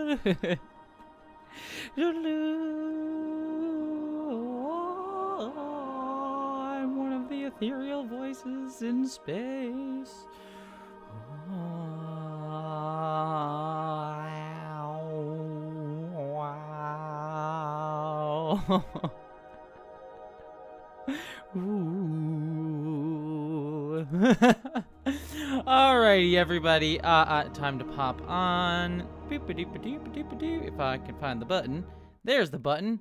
I'm one of the ethereal voices in space. Wow. Ooh. Alrighty, everybody. Time to pop on. If I can find the button. There's the button.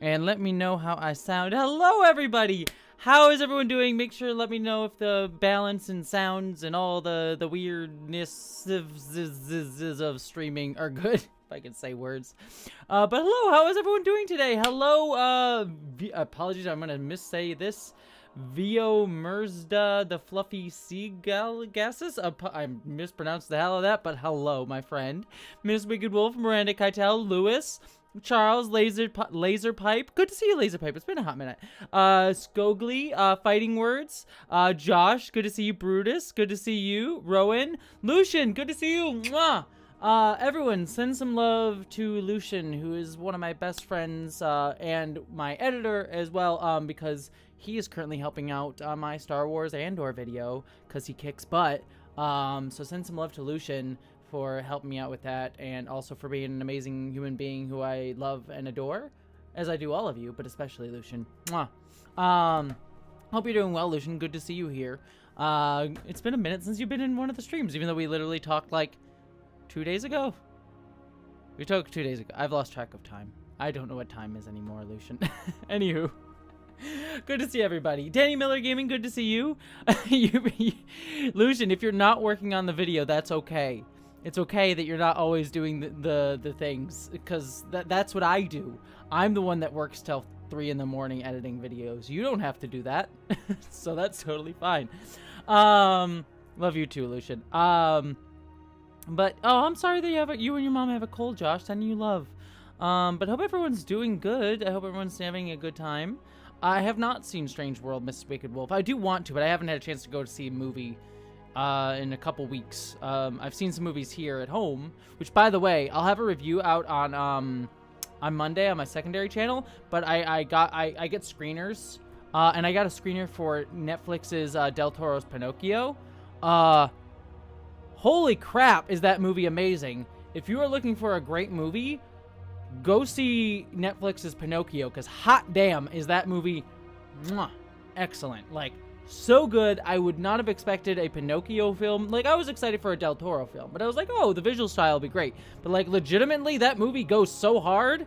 And let me know how I sound. Hello, everybody! How is everyone doing? Make sure to let me know if the balance and sounds and all the weirdness of streaming are good. If I can say words. But hello, how is everyone doing today? Hello, apologies, I'm gonna missay this. Vio Merzda, the fluffy seagull gases. I mispronounced the hell of that, but hello, my friend. Miss Wicked Wolf, Miranda Keitel, Lewis, Charles, Laser Pipe. Good to see you, Laser Pipe. It's been a hot minute. Skogly, Fighting Words. Josh, good to see you. Brutus, good to see you. Rowan, Lucian, good to see you. Mwah! Everyone, send some love to Lucian, who is one of my best friends, and my editor as well, because he is currently helping out on my Star Wars Andor video, because he kicks butt. So send some love to Lucian for helping me out with that, and also for being an amazing human being who I love and adore, as I do all of you, but especially Lucian. Mwah. Hope you're doing well, Lucian. Good to see you here. It's been a minute since you've been in one of the streams, even though we literally talked, like, 2 days ago? We talked 2 days ago. I've lost track of time. I don't know what time is anymore, Lucian. Anywho. Good to see everybody. Danny Miller Gaming, good to see you. Lucian, if you're not working on the video, that's okay. It's okay that you're not always doing the things, because that's what I do. I'm the one that works till 3 in the morning editing videos. You don't have to do that. So that's totally fine. Love you too, Lucian. But, oh, I'm sorry that you and your mom have a cold, Josh. Sending you love. But hope everyone's doing good. I hope everyone's having a good time. I have not seen Strange World, Mrs. Wicked Wolf. I do want to, but I haven't had a chance to go to see a movie in a couple weeks. I've seen some movies here at home, which, by the way, I'll have a review out on Monday on my secondary channel. But I get screeners, and I got a screener for Netflix's Del Toro's Pinocchio. Holy crap, is that movie amazing. If you are looking for a great movie, go see Netflix's Pinocchio, because hot damn is that movie excellent. Like, so good. I would not have expected a Pinocchio film. Like, I was excited for a Del Toro film, but I was like, oh, the visual style will be great. But, like, legitimately, that movie goes so hard.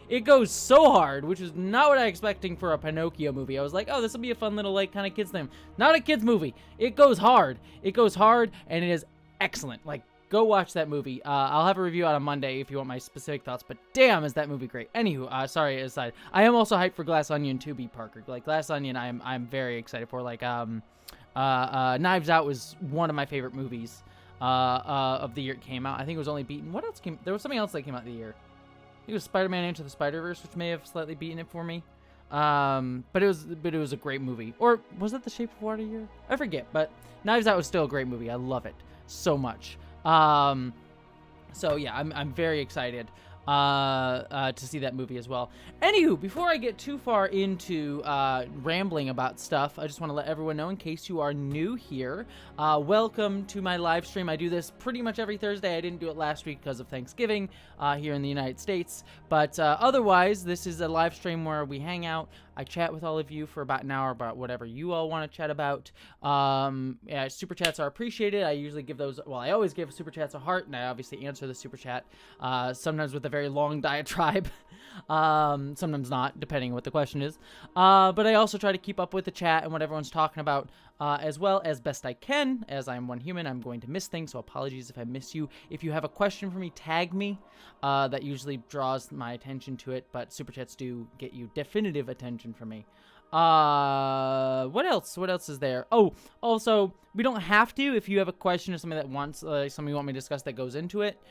It goes so hard, which is not what I was expecting for a Pinocchio movie. I was like, oh, this will be a fun little, like, kind of kids thing. Not a kids movie. It goes hard. It goes hard, and it is excellent. Like, go watch that movie. I'll have a review out on Monday if you want my specific thoughts, but damn, is that movie great. Anywho, sorry, aside. I am also hyped for Glass Onion 2B, Parker. Like, Glass Onion, I'm very excited for. Like, Knives Out was one of my favorite movies of the year it came out. I think it was only beaten. What else came? There was something else that came out the year. I think it was Spider-Man Into the Spider-Verse, which may have slightly beaten it for me. But it was a great movie. Or was it The Shape of Water year? I forget, but Knives Out was still a great movie. I love it so much. So yeah, I'm very excited to see that movie as well. Anywho, before I get too far into rambling about stuff, I just want to let everyone know, in case you are new here, welcome to my live stream. I do this pretty much every Thursday. I didn't do it last week because of Thanksgiving here in the United States, but otherwise, this is a live stream where we hang out. I chat with all of you for about an hour about whatever you all want to chat about. Yeah, super chats are appreciated. I usually give those, well, I always give super chats a heart, and I obviously answer the super chat, sometimes with a very long diatribe, sometimes not, depending on what the question is. But I also try to keep up with the chat and what everyone's talking about, as well as best I can. As I'm one human, I'm going to miss things, so apologies if I miss you. If you have a question for me, tag me. That usually draws my attention to it, but super chats do get you definitive attention from me. What else? What else is there? Oh, also, we don't have to. If you have a question or something that wants, something you want me to discuss that goes into it,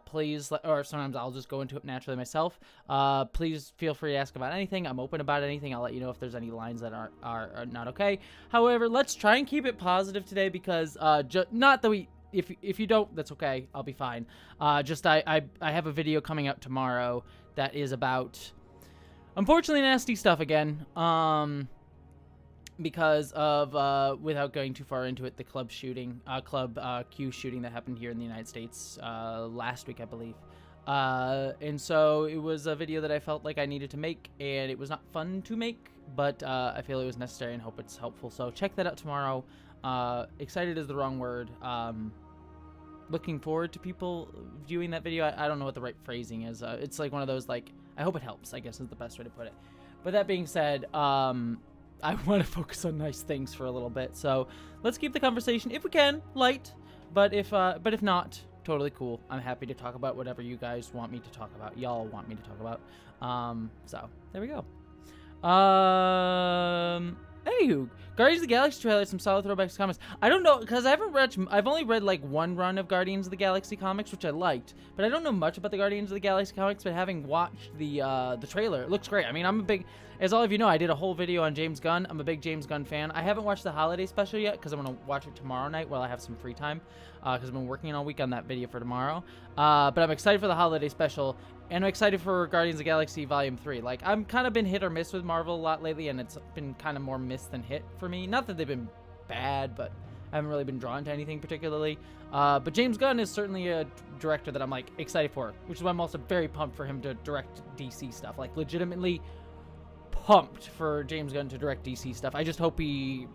please, or sometimes I'll just go into it naturally myself. Please feel free to ask about anything. I'm open about anything. I'll let you know if there's any lines that are not okay. However, let's try and keep it positive today, because not that we if you don't, that's okay. I'll be fine. I have a video coming out tomorrow that is about, unfortunately, nasty stuff again. Because of, without going too far into it, the Club Q shooting that happened here in the United States last week, I believe. And so it was a video that I felt like I needed to make, and it was not fun to make, but I feel it was necessary and hope it's helpful. So check that out tomorrow. Excited is the wrong word. Looking forward to people viewing that video. I don't know what the right phrasing is. It's like one of those, like, I hope it helps, I guess is the best way to put it. But that being said, I want to focus on nice things for a little bit, so let's keep the conversation, if we can, light. But if not, totally cool. I'm happy to talk about whatever you guys want me to talk about. Y'all want me to talk about. So there we go. Anywho, Guardians of the Galaxy trailer, some solid throwbacks to comics. I don't know, because I've only read like one run of Guardians of the Galaxy comics, which I liked, but I don't know much about the Guardians of the Galaxy comics. But having watched the trailer, it looks great. I mean, as all of you know, I did a whole video on James Gunn. I'm a big James Gunn fan. I haven't watched the holiday special yet because I'm gonna watch it tomorrow night while I have some free time, because I've been working all week on that video for tomorrow. But I'm excited for the holiday special. And I'm excited for Guardians of the Galaxy Volume 3. Like, I'm kind of been hit or miss with Marvel a lot lately, and it's been kind of more miss than hit for me. Not that they've been bad, but I haven't really been drawn to anything particularly. But James Gunn is certainly a director that I'm, like, excited for, which is why I'm also very pumped for him to direct DC stuff. Like, legitimately pumped for James Gunn to direct DC stuff. I just hope he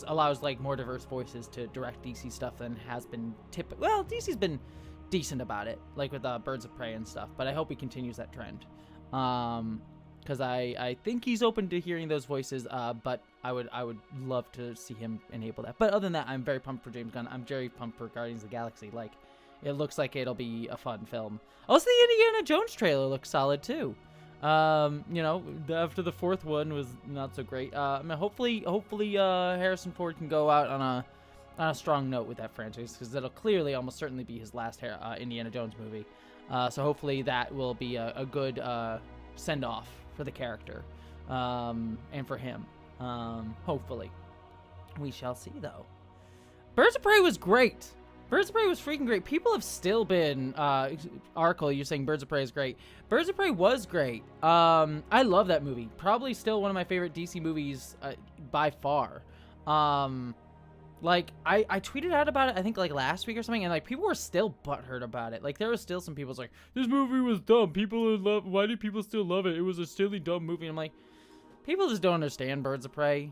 allows, like, more diverse voices to direct DC stuff than has been typical. Well, DC's been decent about it, like with Birds of Prey and stuff, but I hope he continues that trend, because I think he's open to hearing those voices, but I would love to see him enable that. But other than that, I'm very pumped for James Gunn. I'm very pumped for Guardians of the Galaxy. Like, it looks like it'll be a fun film. Also, the Indiana Jones trailer looks solid too. You know, after the fourth one was not so great. I mean, hopefully Harrison Ford can go out on a strong note with that franchise, because that'll clearly almost certainly be his last Indiana Jones movie. So hopefully that will be a good send-off for the character, and for him. Hopefully. We shall see, though. Birds of Prey was great. Birds of Prey was freaking great. People have still been, Arkle, you're saying Birds of Prey is great. Birds of Prey was great. I love that movie. Probably still one of my favorite DC movies by far. Like, I tweeted out about it, I think, like, last week or something, and, like, people were still butthurt about it. Like, there was still some people like, this movie was dumb. Why do people still love it? It was a silly, dumb movie. And I'm like, people just don't understand Birds of Prey.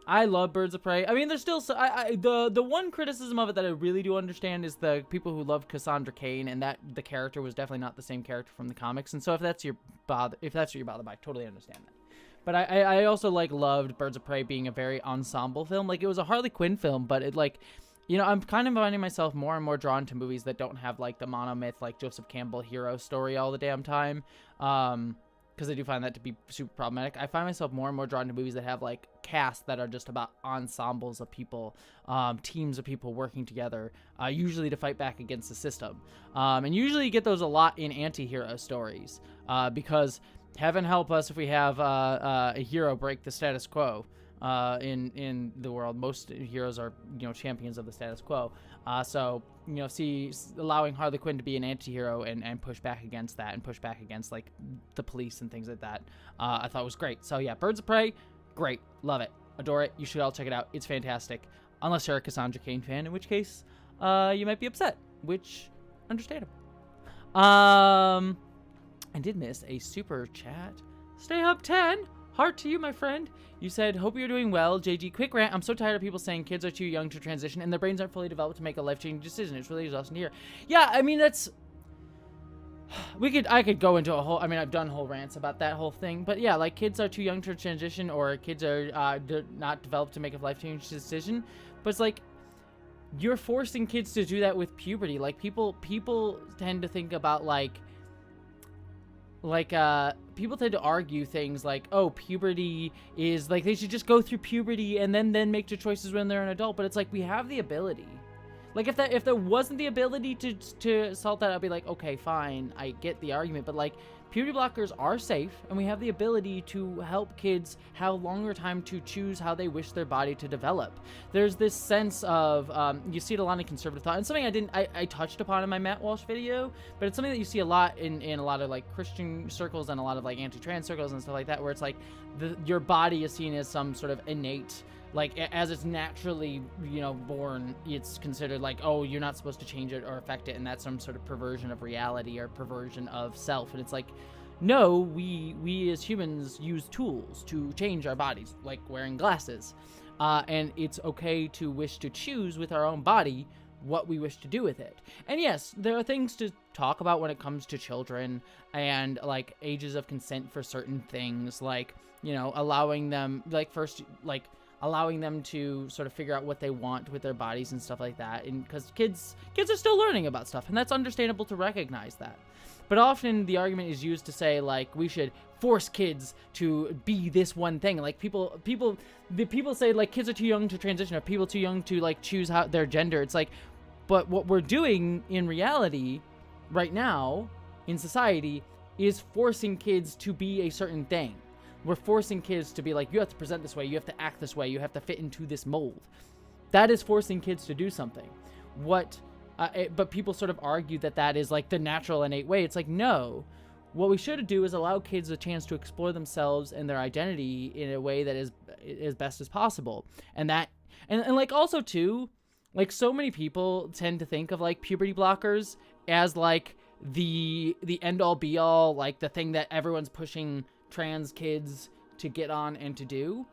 I love Birds of Prey. I mean, there's still the one criticism of it that I really do understand is the people who loved Cassandra Cain, and that the character was definitely not the same character from the comics. And so if that's what you're bothered by, I totally understand that. But I also, like, loved Birds of Prey being a very ensemble film. Like, it was a Harley Quinn film, but it, like, you know, I'm kind of finding myself more and more drawn to movies that don't have, like, the monomyth, like, Joseph Campbell hero story all the damn time. Because I do find that to be super problematic. I find myself more and more drawn to movies that have, like, casts that are just about ensembles of people, teams of people working together, usually to fight back against the system. And usually you get those a lot in anti-hero stories, because heaven help us if we have a hero break the status quo in the world. Most heroes are, you know, champions of the status quo. So, you know, allowing Harley Quinn to be an anti-hero and push back against that, and push back against, like, the police and things like that, I thought was great. So, yeah, Birds of Prey, great. Love it. Adore it. You should all check it out. It's fantastic. Unless you're a Cassandra Cain fan, in which case you might be upset, which, understandable. I did miss a super chat. Stay up 10. Heart to you, my friend. You said, hope you're doing well. JG, quick rant. I'm so tired of people saying kids are too young to transition and their brains aren't fully developed to make a life-changing decision. It's really exhausting to hear. Yeah, I mean, that's... I could go into a whole... I mean, I've done whole rants about that whole thing. But yeah, like, kids are too young to transition, or kids are not developed to make a life-changing decision. But it's like, you're forcing kids to do that with puberty. Like, people tend to think about, people tend to argue things like, oh, puberty is, like, they should just go through puberty and then make their choices when they're an adult. But it's like, we have the ability. Like, if there wasn't the ability to solve that, I'd be like, okay, fine, I get the argument. But, like, puberty blockers are safe, and we have the ability to help kids have longer time to choose how they wish their body to develop. There's this sense of, you see it a lot in conservative thought, and something I touched upon in my Matt Walsh video, but it's something that you see a lot in a lot of like Christian circles and a lot of like anti-trans circles and stuff like that, where it's like your body is seen as some sort of innate, like as it's naturally, born, it's considered like, oh, you're not supposed to change it or affect it, and that's some sort of perversion of reality or perversion of self. And it's like, no, we as humans use tools to change our bodies, like wearing glasses, and it's okay to wish to choose with our own body what we wish to do with it. And yes, there are things to talk about when it comes to children and like ages of consent for certain things, like, allowing them, like, first, like, allowing them to sort of figure out what they want with their bodies and stuff like that. And because kids are still learning about stuff, and that's understandable to recognize that. But often the argument is used to say, like, we should force kids to be this one thing. Like, people say, like, kids are too young to transition, or people too young to, like, choose how their gender. It's like, but what we're doing in reality right now in society is forcing kids to be a certain thing. We're forcing kids to be like, you have to present this way, you have to act this way, you have to fit into this mold. That is forcing kids to do something. But people sort of argue that is like the natural, innate way. It's like, no. What we should do is allow kids a chance to explore themselves and their identity in a way that is as best as possible. And like also too, like so many people tend to think of like puberty blockers as like the end all be all, like the thing that everyone's pushing trans kids to get on and to do.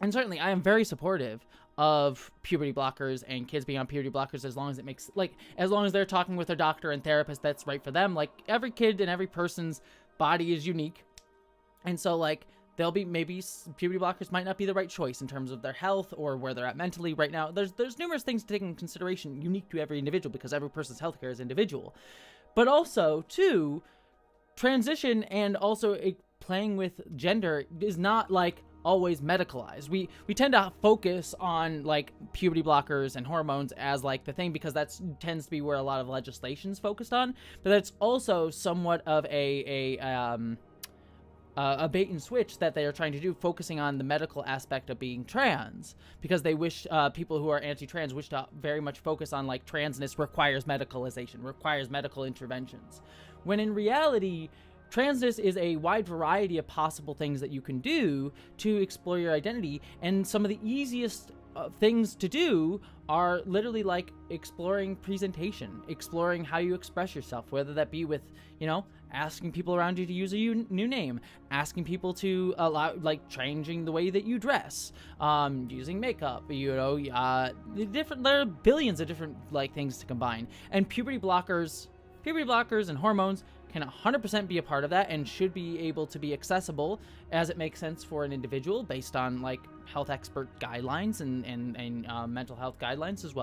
And certainly I am very supportive of puberty blockers and kids being on puberty blockers as long as they're talking with their doctor and therapist that's right for them. Like, every kid and every person's body is unique, and so like they'll be, maybe puberty blockers might not be the right choice in terms of their health or where they're at mentally right now. There's numerous things to take into consideration unique to every individual, because every person's healthcare is individual. But also too, transition and also playing with gender is not like always medicalized. We tend to focus on like puberty blockers and hormones as like the thing, because that tends to be where a lot of legislation's focused on. But that's also somewhat of a bait and switch that they are trying to do, focusing on the medical aspect of being trans, because they wish, people who are anti-trans wish to very much focus on like transness requires medicalization, requires medical interventions, when in reality transness is a wide variety of possible things that you can do to explore your identity. And some of the easiest things to do are literally like exploring presentation, exploring how you express yourself, whether that be with, asking people around you to use a new name, asking people to allow, like, changing the way that you dress, using makeup, there are billions of different like things to combine. And puberty blockers and hormones can 100% be a part of that, and should be able to be accessible as it makes sense for an individual based on like health expert guidelines and mental health guidelines as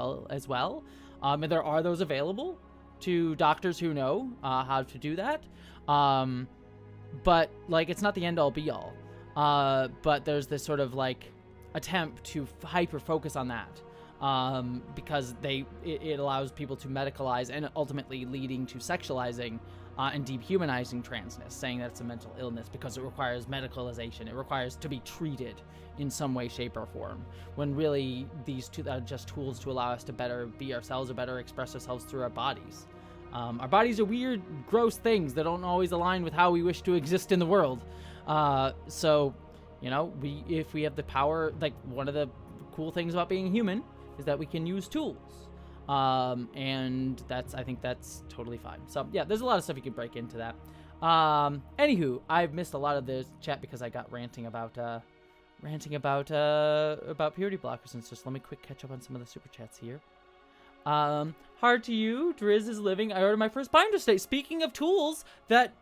well. And there are those available to doctors who know how to do that. But like, it's not the end all be all. But there's this sort of like attempt to hyper focus on that. Because it allows people to medicalize, and ultimately leading to sexualizing and dehumanizing transness, saying that it's a mental illness because it requires medicalization. It requires to be treated in some way, shape, or form, when really these two are just tools to allow us to better be ourselves or better express ourselves through our bodies. Our bodies are weird, gross things that don't always align with how we wish to exist in the world. So, if we have the power, like, one of the cool things about being human is that we can use tools. And I think that's totally fine. So yeah, there's a lot of stuff you could break into that. Anywho, I've missed a lot of the chat because I got ranting about puberty blockers and stuff. So let me quick catch up on some of the super chats here. Hard to you, Driz is living. I ordered my first binder today. Speaking of tools, that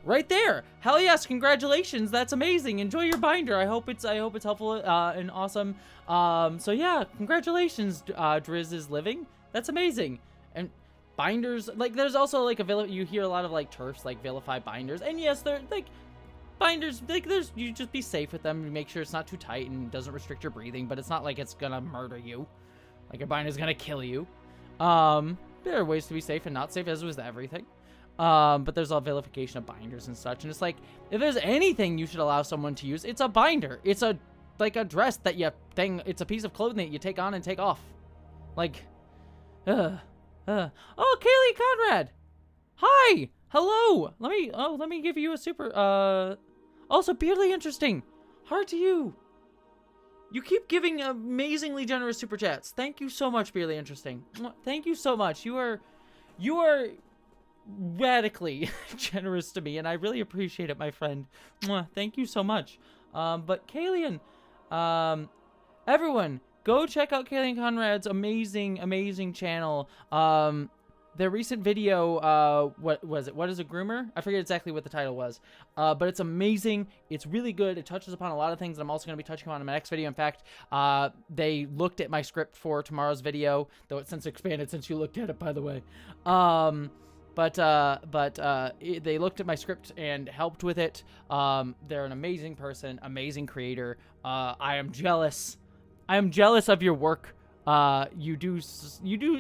right there. Hell yes, congratulations. That's amazing. Enjoy your binder. I hope it's helpful and awesome. So yeah, congratulations, Driz is living. That's amazing. And binders, like, there's also like you hear a lot of like turfs like vilify binders, and yes, they're like binders, like, you just be safe with them, make sure it's not too tight and doesn't restrict your breathing, but it's not like it's gonna murder you, like a binder's gonna kill you. There are ways to be safe and not safe, as with everything. But there's a vilification of binders and such. And it's like, if there's anything you should allow someone to use, it's a binder. It's like a dress that it's a piece of clothing that you take on and take off. Like, oh, Kaylee Conrad. Hi. Hello. Let me give you a super, also Beardly Interesting. Heart to you. You keep giving amazingly generous super chats. Thank you so much, Beardly Interesting. Thank you so much. You are radically generous to me, and I really appreciate it, my friend. Thank you so much. But Kaylian, everyone, go check out Kaylian Conrad's amazing channel. Their recent video, what was it? What is a groomer? I forget exactly what the title was. But it's amazing. It's really good. It touches upon a lot of things that I'm also going to be touching on in my next video. In fact, they looked at my script for tomorrow's video, though it's since expanded since you looked at it, by the way. They looked at my script and helped with it. They're an amazing person, amazing creator. I am jealous. I am jealous of your work. You do,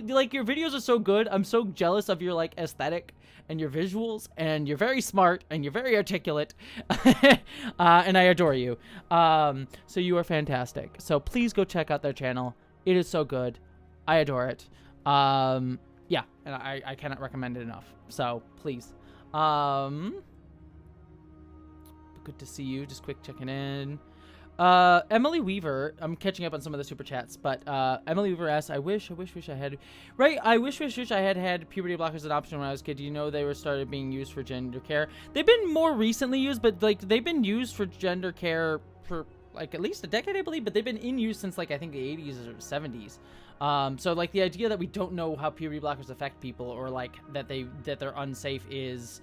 like, your videos are so good. I'm so jealous of your, like, aesthetic and your visuals, and you're very smart, and you're very articulate, and I adore you. So you are fantastic. So please go check out their channel. It is so good. I adore it. Yeah, and I cannot recommend it enough. So please. Good to see you. Just quick checking in. Emily Weaver, I'm catching up on some of the super chats, but Emily Weaver asks, I wish I had, right? I wish I had puberty blockers as an option when I was a kid. Do you know they were started being used for gender care? They've been more recently used, but like they've been used for gender care for like at least a decade, I believe, but they've been in use since like I think the 80s or 70s. So like the idea that we don't know how puberty blockers affect people, or like that they're unsafe is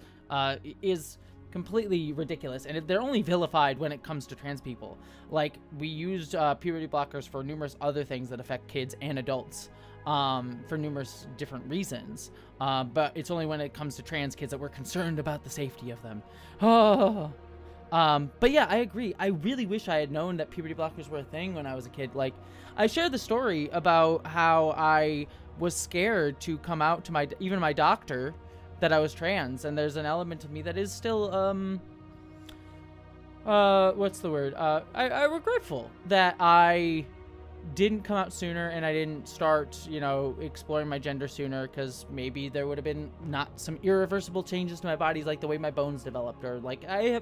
completely ridiculous, and they're only vilified when it comes to trans people. Like, we used puberty blockers for numerous other things that affect kids and adults for numerous different reasons, but it's only when it comes to trans kids that we're concerned about the safety of them. But yeah, I agree. I really wish I had known that puberty blockers were a thing when I was a kid. Like, I shared the story about how I was scared to come out to even my doctor that I was trans, and there's an element of me that is still, what's the word? I'm regretful that I didn't come out sooner and I didn't start, exploring my gender sooner, because maybe there would have been not some irreversible changes to my body, like the way my bones developed, or like I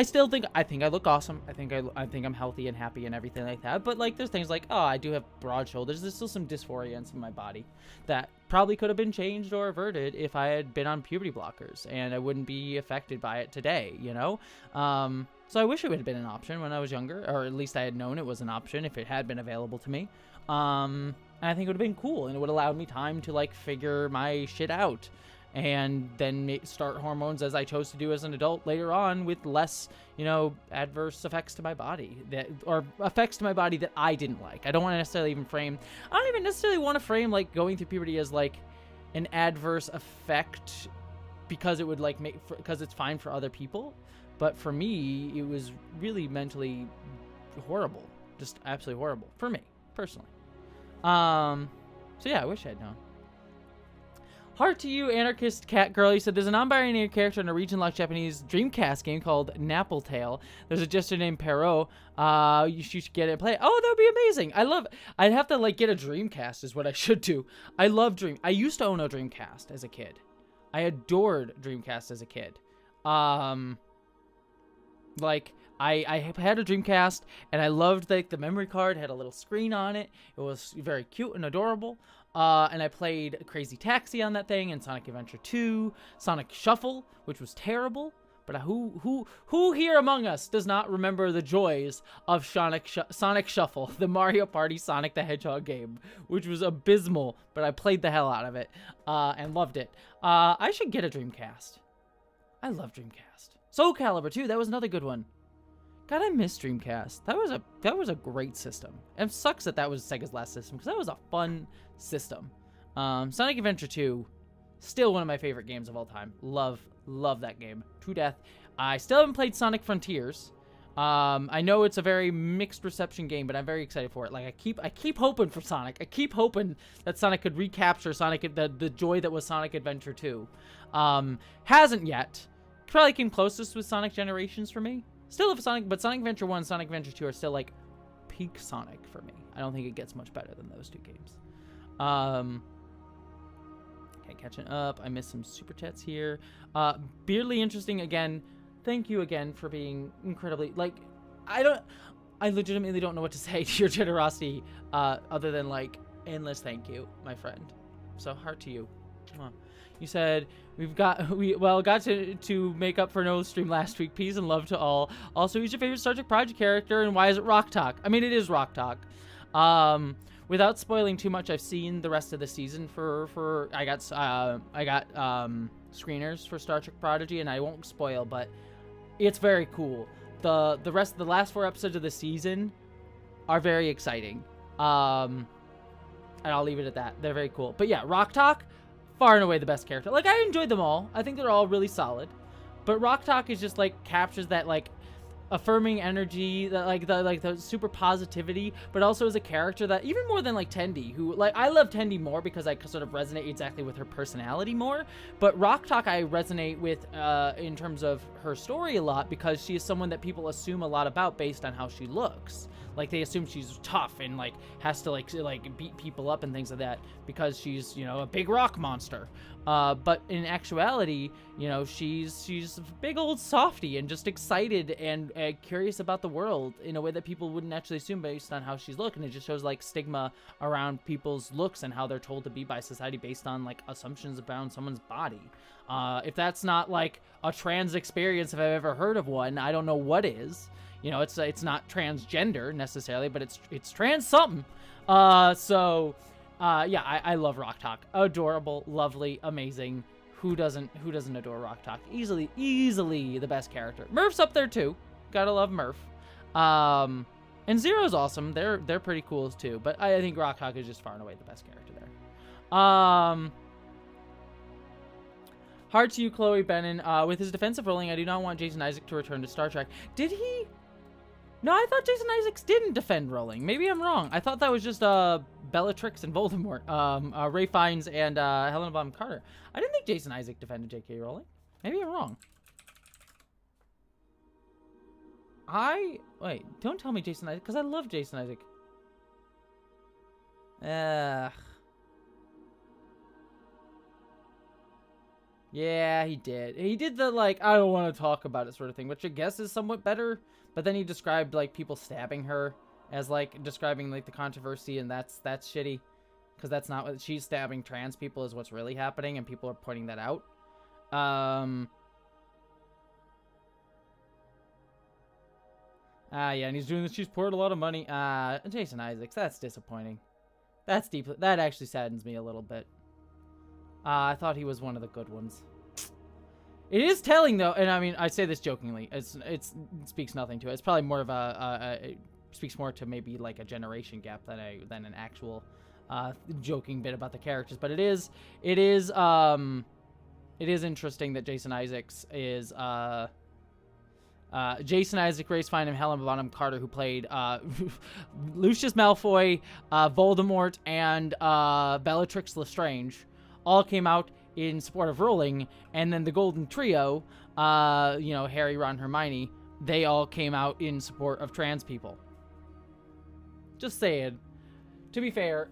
still think I look awesome. I think I'm healthy and happy and everything like that. But like, there's things like, oh, I do have broad shoulders. There's still some dysphoria in some of my body that probably could have been changed or averted if I had been on puberty blockers, and I wouldn't be affected by it today, So I wish it would have been an option when I was younger, or at least I had known it was an option if it had been available to me. And I think it would have been cool, and it would have allowed me time to like figure my shit out, and then start hormones as I chose to do as an adult later on, with less, adverse effects to my body or effects to my body that I didn't like. I don't want to necessarily I don't even necessarily want to frame like going through puberty as like an adverse effect, because it would like because it's fine for other people. But for me, it was really mentally horrible. Just absolutely horrible. For me, personally. So yeah, I wish I had known. Heart to you, anarchist cat girl. You said, there's a non-binary character in a region-locked Japanese Dreamcast game called Napple Tale. There's a jester named Perot. You should get it and play it. Oh, that would be amazing. I'd have to, like, get a Dreamcast is what I should do. I love I used to own a Dreamcast as a kid. I adored Dreamcast as a kid. Like, I had a Dreamcast, and I loved, like, the memory card had a little screen on it. It was very cute and adorable. And I played Crazy Taxi on that thing, and Sonic Adventure 2, Sonic Shuffle, which was terrible. But who here among us does not remember the joys of Sonic Shuffle, the Mario Party Sonic the Hedgehog game, which was abysmal, but I played the hell out of it, and loved it. I should get a Dreamcast. I love Dreamcast. Soul Calibur too, that was another good one. God, I miss Dreamcast. That was a great system. And it sucks that was Sega's last system, because that was a fun system. Sonic Adventure 2, still one of my favorite games of all time. Love that game to death. I still haven't played Sonic Frontiers, I know it's a very mixed reception game, but I'm very excited for it. Like I keep hoping for Sonic. I keep hoping that Sonic could recapture the joy that was Sonic Adventure 2. Hasn't yet. Probably came closest with Sonic Generations for me. Still have Sonic, but Sonic Adventure 1, Sonic Adventure 2 are still like peak Sonic for me. I don't think it gets much better than those two games. Okay, catching up. I missed some super chats here. Beardly interesting again. Thank you again for being incredibly, like, I legitimately don't know what to say to your generosity, other than like endless thank you, my friend. So heart to you. You said we got to make up for no stream last week. Peace and love to all. Also, who's your favorite Star Trek Project character and why is it Rock Talk? I mean, it is Rock Talk. Without spoiling too much, I've seen the rest of the season for I got screeners for Star Trek Prodigy, and I won't spoil, but it's very cool. The last 4 episodes of the season are very exciting. And I'll leave it at that. They're very cool. But yeah, Rock Talk, far and away the best character. Like, I enjoyed them all. I think they're all really solid. But Rock Talk is just like captures that like affirming energy, that the super positivity, but also as a character that even more than like Tendi, who like I love Tendi more because I sort of resonate exactly with her personality more. But Rock Talk I resonate with in terms of her story a lot because she is someone that people assume a lot about based on how she looks. Like they assume she's tough and like has to like beat people up and things like that because she's, you know, a big rock monster. But in actuality, you know, she's a big old softie and just excited and curious about the world in a way that people wouldn't actually assume based on how she's looked. And it just shows like stigma around people's looks and how they're told to be by society based on like assumptions around someone's body. If that's not like a trans experience, if I've ever heard of one, I don't know what is. You know, it's not transgender necessarily, but it's trans something. Yeah, I love Rock Talk. Adorable, lovely, amazing. Who doesn't adore Rock Talk? Easily the best character. Murph's up there too. Gotta love Murph. And Zero's awesome. They're pretty cool too. But I think Rock Talk is just far and away the best character there. Hard to you, Chloe Bennon. With his defensive ruling, I do not want Jason Isaac to return to Star Trek. Did he? No, I thought Jason Isaacs didn't defend Rowling. Maybe I'm wrong. I thought that was just Bellatrix and Voldemort, Ray Fiennes and Helena Bonham Carter. I didn't think Jason Isaac defended J.K. Rowling. Maybe I'm wrong. Wait, don't tell me Jason Isaac, because I love Jason Isaac. Yeah, he did. He did the, like, I don't want to talk about it sort of thing, which I guess is somewhat better. But then he described, like, people stabbing her as, like, describing, like, the controversy, and that's shitty. Because that's not what... She's stabbing trans people is what's really happening, and people are pointing that out. Yeah, and he's doing this. She's poured a lot of money. Jason Isaacs, that's disappointing. That's deep. That actually saddens me a little bit. I thought he was one of the good ones. It is telling, though, and I mean, I say this jokingly. It speaks nothing to it. It's probably more of it speaks more to maybe like a generation gap than an actual joking bit about the characters. But it is interesting that Jason Isaacs is Jason Isaac, Race Fiennes, and Helena Bonham Carter, who played Lucius Malfoy, Voldemort, and Bellatrix Lestrange, all came out in support of Rowling, and then the Golden Trio, you know, Harry, Ron, Hermione, they all came out in support of trans people. Just saying. To be fair,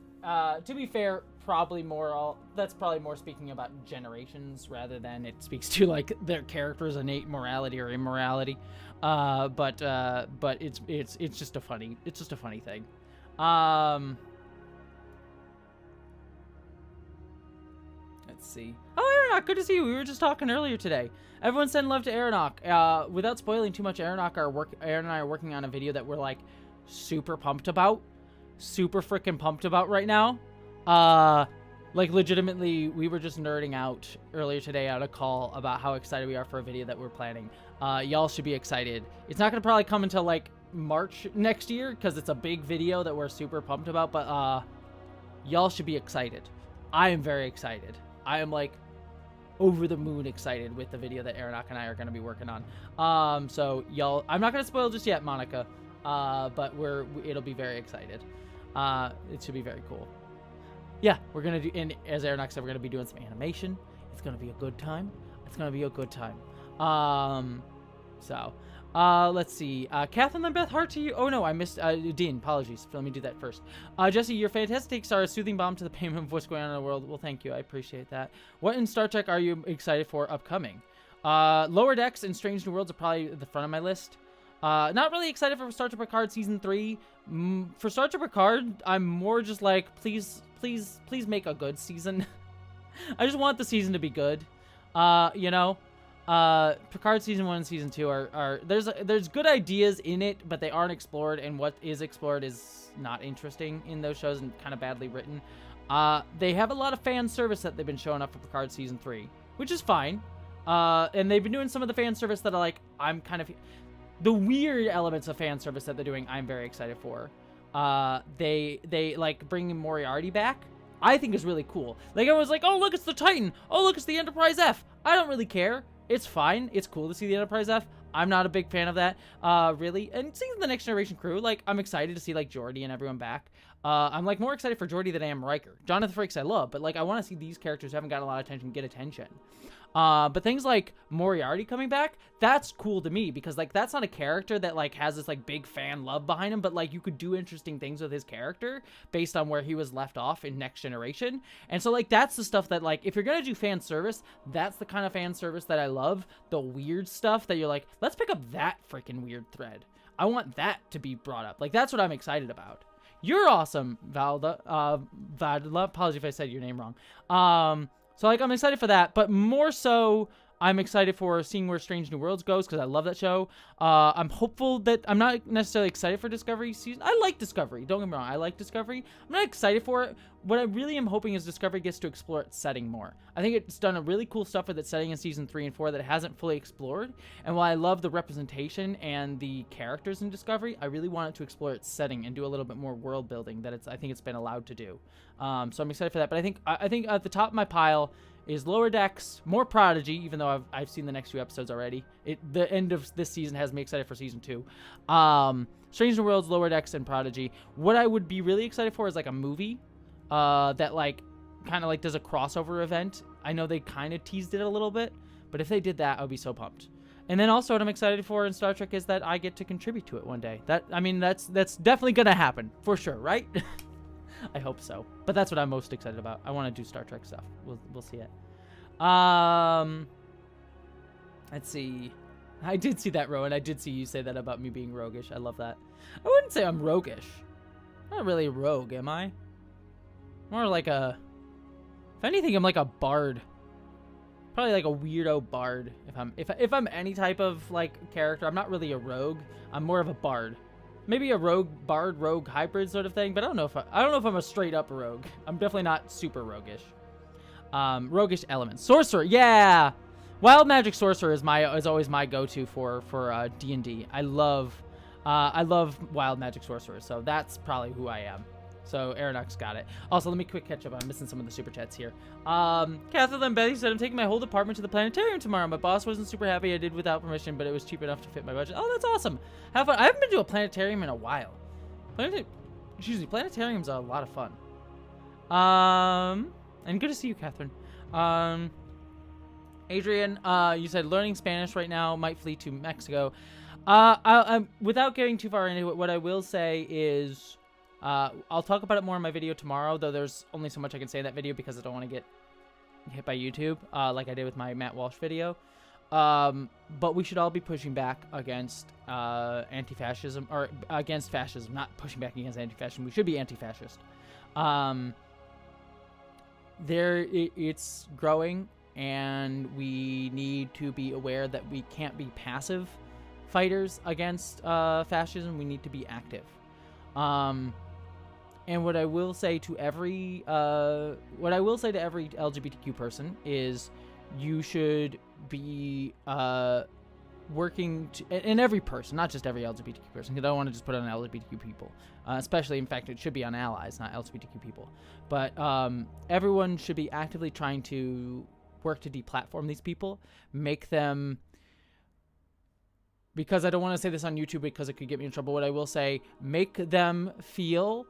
probably more. That's probably more speaking about generations rather than it speaks to like their characters' innate morality or immorality. But it's just a funny thing. Let's see. Oh, Aeronok, good to see you. We were just talking earlier today. Everyone send love to Aeronok. Without spoiling too much, Aaron and I are working on a video that we're like super pumped about. Super freaking pumped about right now. Like legitimately, we were just nerding out earlier today on a call about how excited we are for a video that we're planning. Y'all should be excited. It's not going to probably come until like March next year because it's a big video that we're super pumped about, but y'all should be excited. I am very excited. I am like over the moon excited with the video that Aronach and I are going to be working on. So y'all, I'm not going to spoil just yet, Monica, but it'll be very excited. It should be very cool. Yeah, we're going to do, and as Aronach said, we're going to be doing some animation. It's going to be a good time. Let's see. Catherine Lambeth, heart to you. Oh, no, I missed. Dean, apologies. Let me do that first. Jesse, your fantastic star, a soothing balm to the payment of what's going on in the world. Well, thank you. I appreciate that. What in Star Trek are you excited for upcoming? Lower Decks and Strange New Worlds are probably at the front of my list. Not really excited for Star Trek Picard Season 3. For Star Trek Picard, I'm more just like, please make a good season. I just want the season to be good. You know? Picard Season 1 and Season 2 are there's good ideas in it, but they aren't explored, and what is explored is not interesting in those shows and kind of badly written. They have a lot of fan service that they've been showing up for Picard Season 3, which is fine. And they've been doing some of the fan service that I'm kind of... The weird elements of fan service that they're doing, I'm very excited for. They like bringing Moriarty back, I think is really cool. Like, everyone's like, oh, look, it's the Titan. Oh, look, it's the Enterprise F. I don't really care. It's fine. It's cool to see the Enterprise F. I'm not a big fan of that, really. And seeing the Next Generation crew, like, I'm excited to see, like, Geordi and everyone back. I'm, like, more excited for Geordi than I am Riker. Jonathan Frakes I love, but, like, I want to see these characters who haven't gotten a lot of attention get attention. But things like Moriarty coming back, that's cool to me, because, like, that's not a character that, like, has this, like, big fan love behind him, but, like, you could do interesting things with his character based on where he was left off in Next Generation. And so, like, that's the stuff that, like, if you're gonna do fan service, that's the kind of fan service that I love. The weird stuff that you're like, let's pick up that freaking weird thread. I want that to be brought up. Like, that's what I'm excited about. You're awesome, Valda. Apologies if I said your name wrong. So, like, I'm excited for that, but more so, I'm excited for seeing where Strange New Worlds goes, because I love that show. I'm hopeful that... I'm not necessarily excited for Discovery season. I like Discovery. Don't get me wrong. I like Discovery. I'm not excited for it. What I really am hoping is Discovery gets to explore its setting more. I think it's done a really cool stuff with its setting in Season 3 and 4 that it hasn't fully explored. And while I love the representation and the characters in Discovery, I really want it to explore its setting and do a little bit more world building that I think it's been allowed to do. So I'm excited for that. But I think at the top of my pile is Lower Decks, more Prodigy, even though I've seen the next few episodes already. The end of this season has me excited for Season 2. Strange New Worlds, Lower Decks, and Prodigy. What I would be really excited for is, like, a movie that, like, kind of, like, does a crossover event. I know they kind of teased it a little bit, but if they did that, I would be so pumped. And then also what I'm excited for in Star Trek is that I get to contribute to it one day. That's definitely gonna happen, for sure, right? I hope so. But that's what I'm most excited about. I want to do Star Trek stuff. We'll see it. Let's see. I did see that, Rowan. I did see you say that about me being roguish. I love that. I wouldn't say I'm roguish. I'm not really a rogue, am I? More like a... If anything, I'm like a bard. Probably like a weirdo bard. If I'm any type of, like, character. I'm not really a rogue. I'm more of a bard. Maybe a rogue bard rogue hybrid sort of thing, but I don't know if I'm a straight up rogue. I'm definitely not super roguish. Roguish elements. Sorcerer, yeah. Wild magic sorcerer is always my go-to for D&D. I love wild magic sorcerer, so that's probably who I am. So Aronach's got it. Also, let me quick catch up. I'm missing some of the super chats here. Catherine and Betty said, I'm taking my whole department to the planetarium tomorrow. My boss wasn't super happy I did without permission, but it was cheap enough to fit my budget. Oh, that's awesome. Have fun. I haven't been to a planetarium in a while. Planetarium's a lot of fun. And good to see you, Catherine. Adrian, you said learning Spanish right now, might flee to Mexico. Without getting too far into it, what I will say is... I'll talk about it more in my video tomorrow, though there's only so much I can say in that video because I don't want to get hit by YouTube, like I did with my Matt Walsh video. But we should all be pushing back against anti-fascism, or against fascism, not pushing back against anti-fascism. We should be anti-fascist. It's growing, and we need to be aware that we can't be passive fighters against fascism. We need to be active. And what I will say to every LGBTQ person is you should be working to, and every person, not just every LGBTQ person, because I don't want to just put it on LGBTQ people, especially, in fact, it should be on allies, not LGBTQ people. But everyone should be actively trying to work to deplatform these people, make them, because I don't want to say this on YouTube because it could get me in trouble. What I will say, make them feel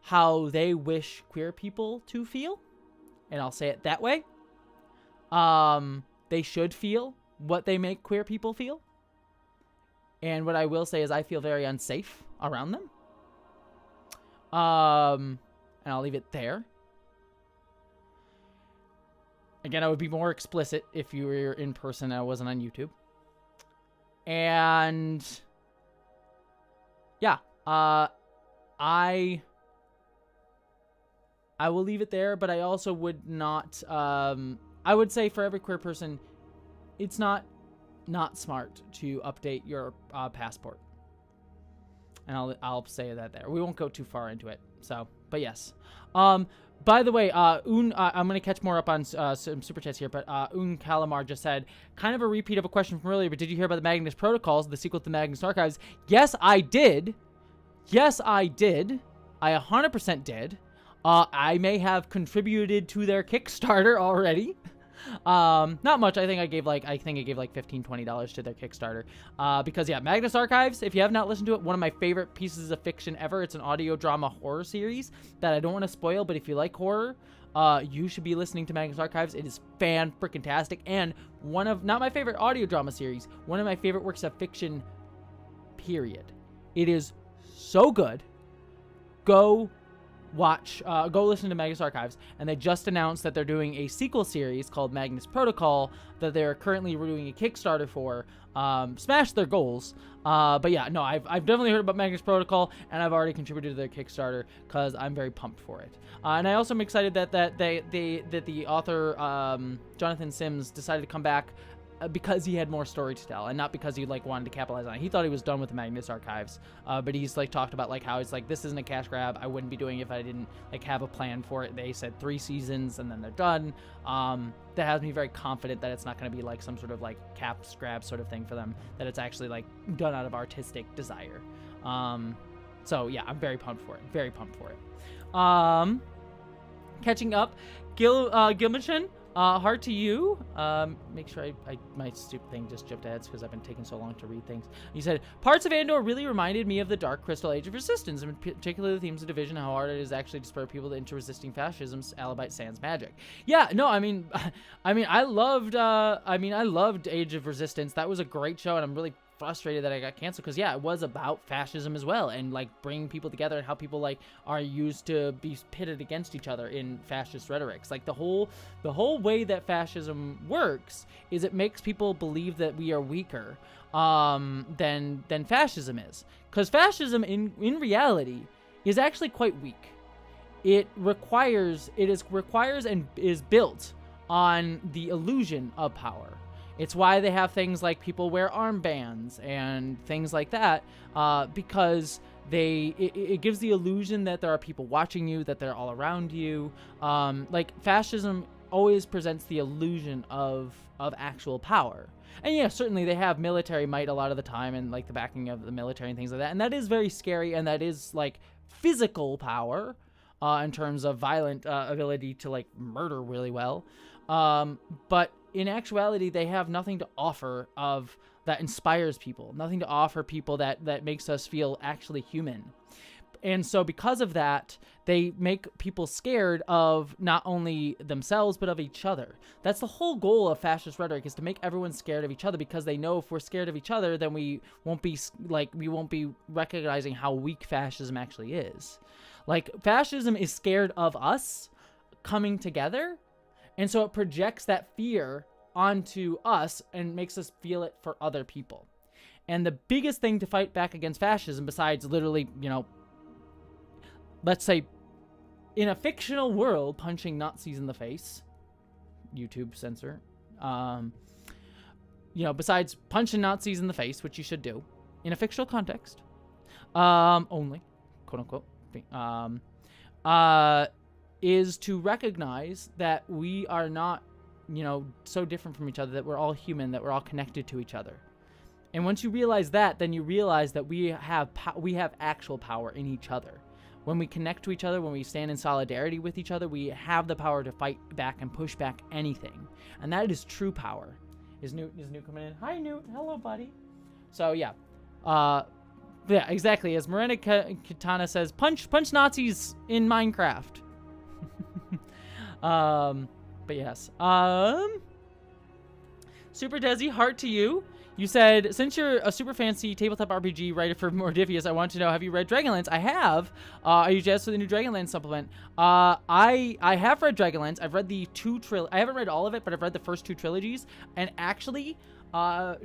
how they wish queer people to feel. And I'll say it that way. They should feel what they make queer people feel. And what I will say is I feel very unsafe around them. And I'll leave it there. Again, I would be more explicit if you were in person and I wasn't on YouTube. And yeah, I will leave it there, but I also would not, I would say for every queer person, it's not smart to update your passport. And I'll say that there. We won't go too far into it. So, but yes. By the way, I'm going to catch more up on some super chats here, but Calamar just said, kind of a repeat of a question from earlier, but did you hear about the Magnus Protocols, the sequel to the Magnus Archives? Yes, I did. Yes, I did. I 100% did. I may have contributed to their Kickstarter already. Not much. I think I gave like $15, $20 to their Kickstarter. Because yeah, Magnus Archives, if you have not listened to it, one of my favorite pieces of fiction ever. It's an audio drama horror series that I don't want to spoil, but if you like horror, you should be listening to Magnus Archives. It is fan-freaking-tastic, and one of, not my favorite audio drama series, one of my favorite works of fiction, period. It is so good. Go listen to Magnus Archives, and they just announced that they're doing a sequel series called Magnus Protocol that they're currently doing a Kickstarter for. Smash their goals. But yeah, no, I've definitely heard about Magnus Protocol, and I've already contributed to their Kickstarter because I'm very pumped for it. And I also am excited that the author Jonathan Sims decided to come back because he had more story to tell, and not because he like wanted to capitalize on it. He thought he was done with the Magnus Archives, but he's like talked about like how he's like, this isn't a cash grab. I wouldn't be doing it if I didn't like have a plan for it. They said 3 seasons and then they're done. That has me very confident that it's not going to be like some sort of like cash grab sort of thing for them, that it's actually like done out of artistic desire. So yeah, I'm very pumped for it. Very pumped for it. Catching up, Gilmachin. Heart to you. Make sure my stupid thing just jumped ahead because I've been taking so long to read things. You said, parts of Andor really reminded me of the Dark Crystal Age of Resistance, and particularly the themes of division, how hard it is actually to spur people into resisting fascism's Alabite sans magic. Yeah, no, I mean, I loved Age of Resistance. That was a great show, and I'm really frustrated that I got canceled because yeah, it was about fascism as well, and like bringing people together and how people like are used to be pitted against each other in fascist rhetorics. Like the whole way that fascism works is it makes people believe that we are weaker than fascism is, because fascism in reality is actually quite weak. It requires and is built on the illusion of power. It's why they have things like people wear armbands and things like that, because it gives the illusion that there are people watching you, that they're all around you. Like fascism always presents the illusion of actual power. And yeah, certainly they have military might a lot of the time, and like the backing of the military and things like that. And that is very scary, and that is like physical power in terms of violent ability to like murder really well. But in actuality, they have nothing to offer of that inspires people, nothing to offer people that makes us feel actually human. And so because of that, they make people scared of not only themselves, but of each other. That's the whole goal of fascist rhetoric, is to make everyone scared of each other, because they know if we're scared of each other, then we won't be recognizing how weak fascism actually is. Like fascism is scared of us coming together. And so it projects that fear onto us and makes us feel it for other people. And the biggest thing to fight back against fascism, besides literally, let's say, in a fictional world, punching Nazis in the face, YouTube censor, besides punching Nazis in the face, which you should do, in a fictional context, only, quote unquote, is to recognize that we are not, so different from each other, that we're all human, that we're all connected to each other. And once you realize that, then you realize that we have actual power in each other. When we connect to each other, when we stand in solidarity with each other, we have the power to fight back and push back anything. And that is true power. Is Newt coming in? Hi, Newt. Hello, buddy. So, yeah. Yeah, exactly. As Miranda Katana says, punch Nazis in Minecraft. But yes. Super Desi, heart to you. You said, since you're a super fancy tabletop RPG writer for Mordivius, I want to know, have you read Dragonlance? I have. Are you jazzed for the new Dragonlance supplement? I have read Dragonlance. I've read the I haven't read all of it, but I've read the first 2 trilogies. And actually,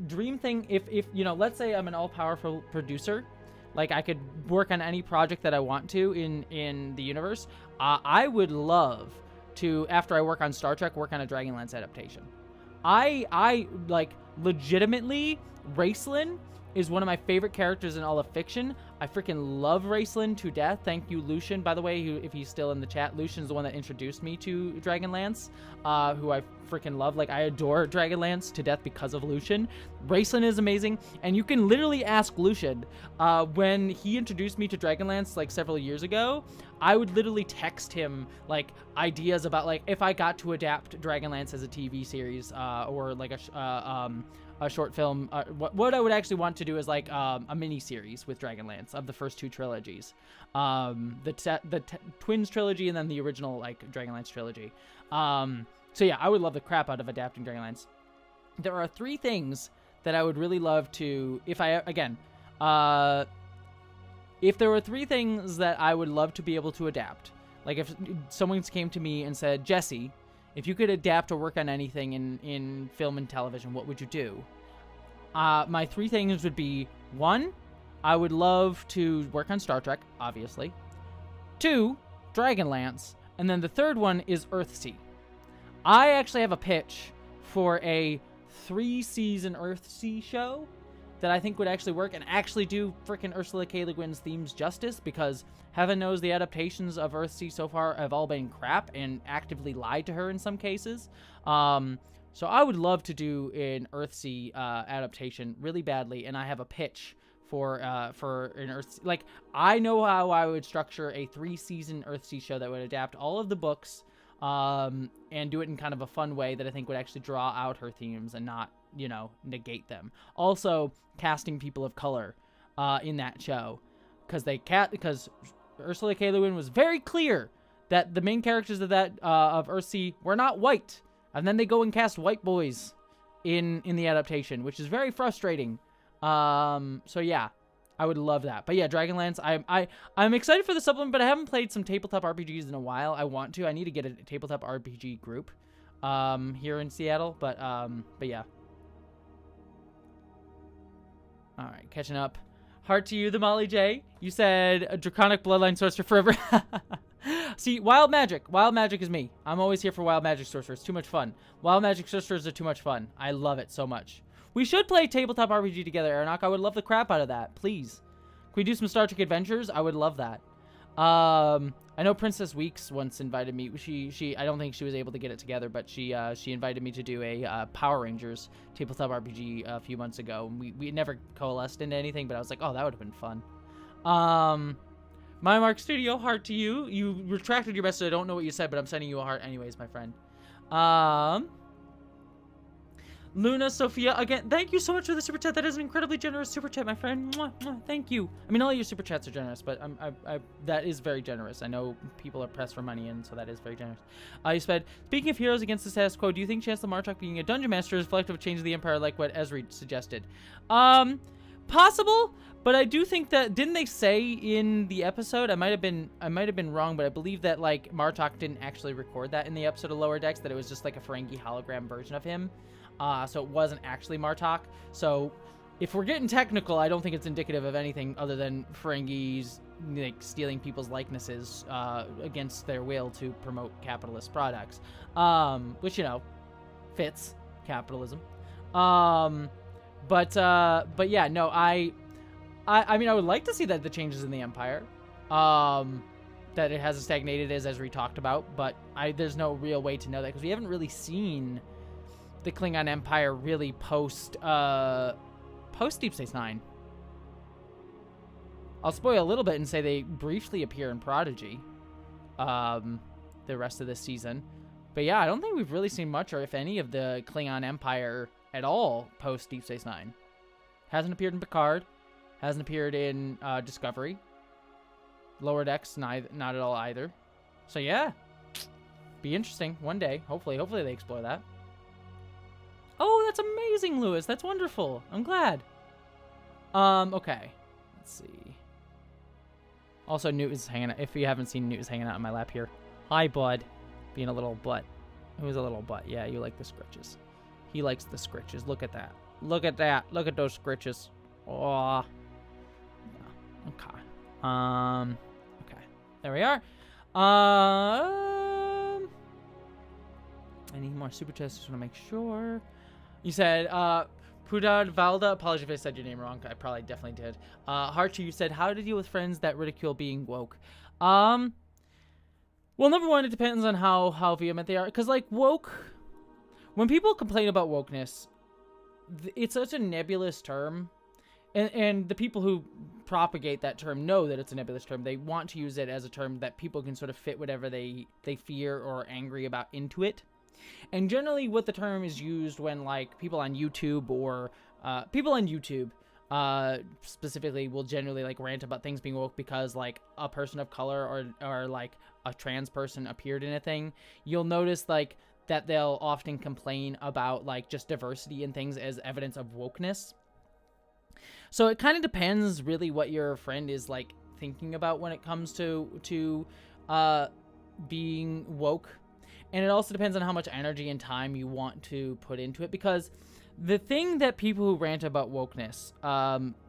dream thing, if you know, let's say I'm an all-powerful producer, like I could work on any project that I want to in the universe, I would love to, after I work on Star Trek, work on a Dragonlance adaptation. I like, legitimately, Raceland is one of my favorite characters in all of fiction. I freaking love Raceland to death. Thank you, Lucian, by the way, if he's still in the chat. Lucian's the one that introduced me to Dragonlance, who I freaking love. Like, I adore Dragonlance to death because of Lucian. Raceland is amazing, and you can literally ask Lucian. When he introduced me to Dragonlance, like, several years ago, I would literally text him, like, ideas about, like, if I got to adapt Dragonlance as a TV series, or, like, a short film. What I would actually want to do is like a mini series with Dragonlance of the first 2 trilogies, the Twins trilogy and then the original like Dragonlance trilogy. So yeah, I would love the crap out of adapting Dragonlance. There are 3 things that I would really love to, if there were 3 things that I would love to be able to adapt. Like if someone came to me and said, Jessie, if you could adapt or work on anything in film and television, what would you do? My 3 things would be, 1, I would love to work on Star Trek, obviously. 2, Dragonlance. And then the 3rd one is Earthsea. I actually have a pitch for a 3-season Earthsea show that I think would actually work and actually do frickin' Ursula K. Le Guin's themes justice, because heaven knows the adaptations of Earthsea so far have all been crap and actively lied to her in some cases. So I would love to do an Earthsea adaptation really badly, and I have a pitch for an Earthsea. Like, I know how I would structure a 3-season Earthsea show that would adapt all of the books and do it in kind of a fun way that I think would actually draw out her themes and not, you know, negate them. Also, casting people of color in that show, because Ursula K. Le Guin was very clear that the main characters of Earthsea were not white, and then they go and cast white boys in the adaptation, which is very frustrating. So yeah, I would love that. But yeah, Dragonlance, I'm excited for the supplement, but I haven't played some tabletop RPGs in a while. I want to. I need to get a tabletop RPG group here in Seattle, but yeah. All right, catching up. Heart to you, the Molly J. You said a draconic bloodline sorcerer forever. See, wild magic. Wild magic is me. I'm always here for wild magic sorcerers. Too much fun. Wild magic sorcerers are too much fun. I love it so much. We should play tabletop RPG together, Aronok. I would love the crap out of that. Please. Can we do some Star Trek Adventures? I would love that. I know Princess Weeks once invited me. She I don't think she was able to get it together, but she invited me to do a Power Rangers tabletop RPG a few months ago. We never coalesced into anything, but I was like, oh, that would have been fun. My Mark Studio, heart to you. You retracted your message. I don't know what you said, but I'm sending you a heart anyways, my friend. Luna Sophia, again, thank you so much for the super chat. That is an incredibly generous super chat, my friend. Mwah, mwah, thank you. I mean, all your super chats are generous, but that is very generous. I know people are pressed for money, and so that is very generous. You said, speaking of heroes against the status quo, do you think Chancellor Martok being a dungeon master is reflective of change of the Empire, like what Ezri suggested? Possible, but I do think that, didn't they say in the episode, I might have been wrong, but I believe that like Martok didn't actually record that in the episode of Lower Decks, that it was just like a Ferengi hologram version of him. So it wasn't actually Martok. So if we're getting technical, I don't think it's indicative of anything other than Ferengis like stealing people's likenesses against their will to promote capitalist products, which, you know, fits capitalism. But yeah, no, I mean, I would like to see that the changes in the Empire, that it hasn't stagnated as we talked about, but there's no real way to know that because we haven't really seen the Klingon Empire really post Deep Space Nine. I'll spoil a little bit and say they briefly appear in Prodigy, the rest of this season. But yeah, I don't think we've really seen much or if any of the Klingon Empire at all post Deep Space Nine. Hasn't appeared in Picard, hasn't appeared in Discovery. Lower Decks, not at all either. So yeah, be interesting one day. Hopefully they explore that. Oh, that's amazing, Lewis. That's wonderful. I'm glad. Okay. Let's see. Also, Newt is hanging out. If you haven't seen, Newt is hanging out on my lap here. Hi, bud. Being a little butt. Who's a little butt? Yeah, you like the scritches. He likes the scritches. Look at that. Look at that. Look at those scritches. Oh. Yeah. Okay. Okay. There we are. I need more super chats. Just want to make sure. You said, Pudad Valda, apologies if I said your name wrong. I probably definitely did. Harcher, you said, how to deal with friends that ridicule being woke? Well, number one, it depends on how vehement they are. Because, like, woke, when people complain about wokeness, it's such a nebulous term. And the people who propagate that term know that it's a nebulous term. They want to use it as a term that people can sort of fit whatever they fear or are angry about into it. And generally what the term is used when, like, people on YouTube or specifically will generally, like, rant about things being woke because, like, a person of color or like a trans person appeared in a thing. You'll notice, like, that they'll often complain about, like, just diversity in things as evidence of wokeness. So it kind of depends really what your friend is, like, thinking about when it comes to being woke. And it also depends on how much energy and time you want to put into it, because the thing that people who rant about wokeness,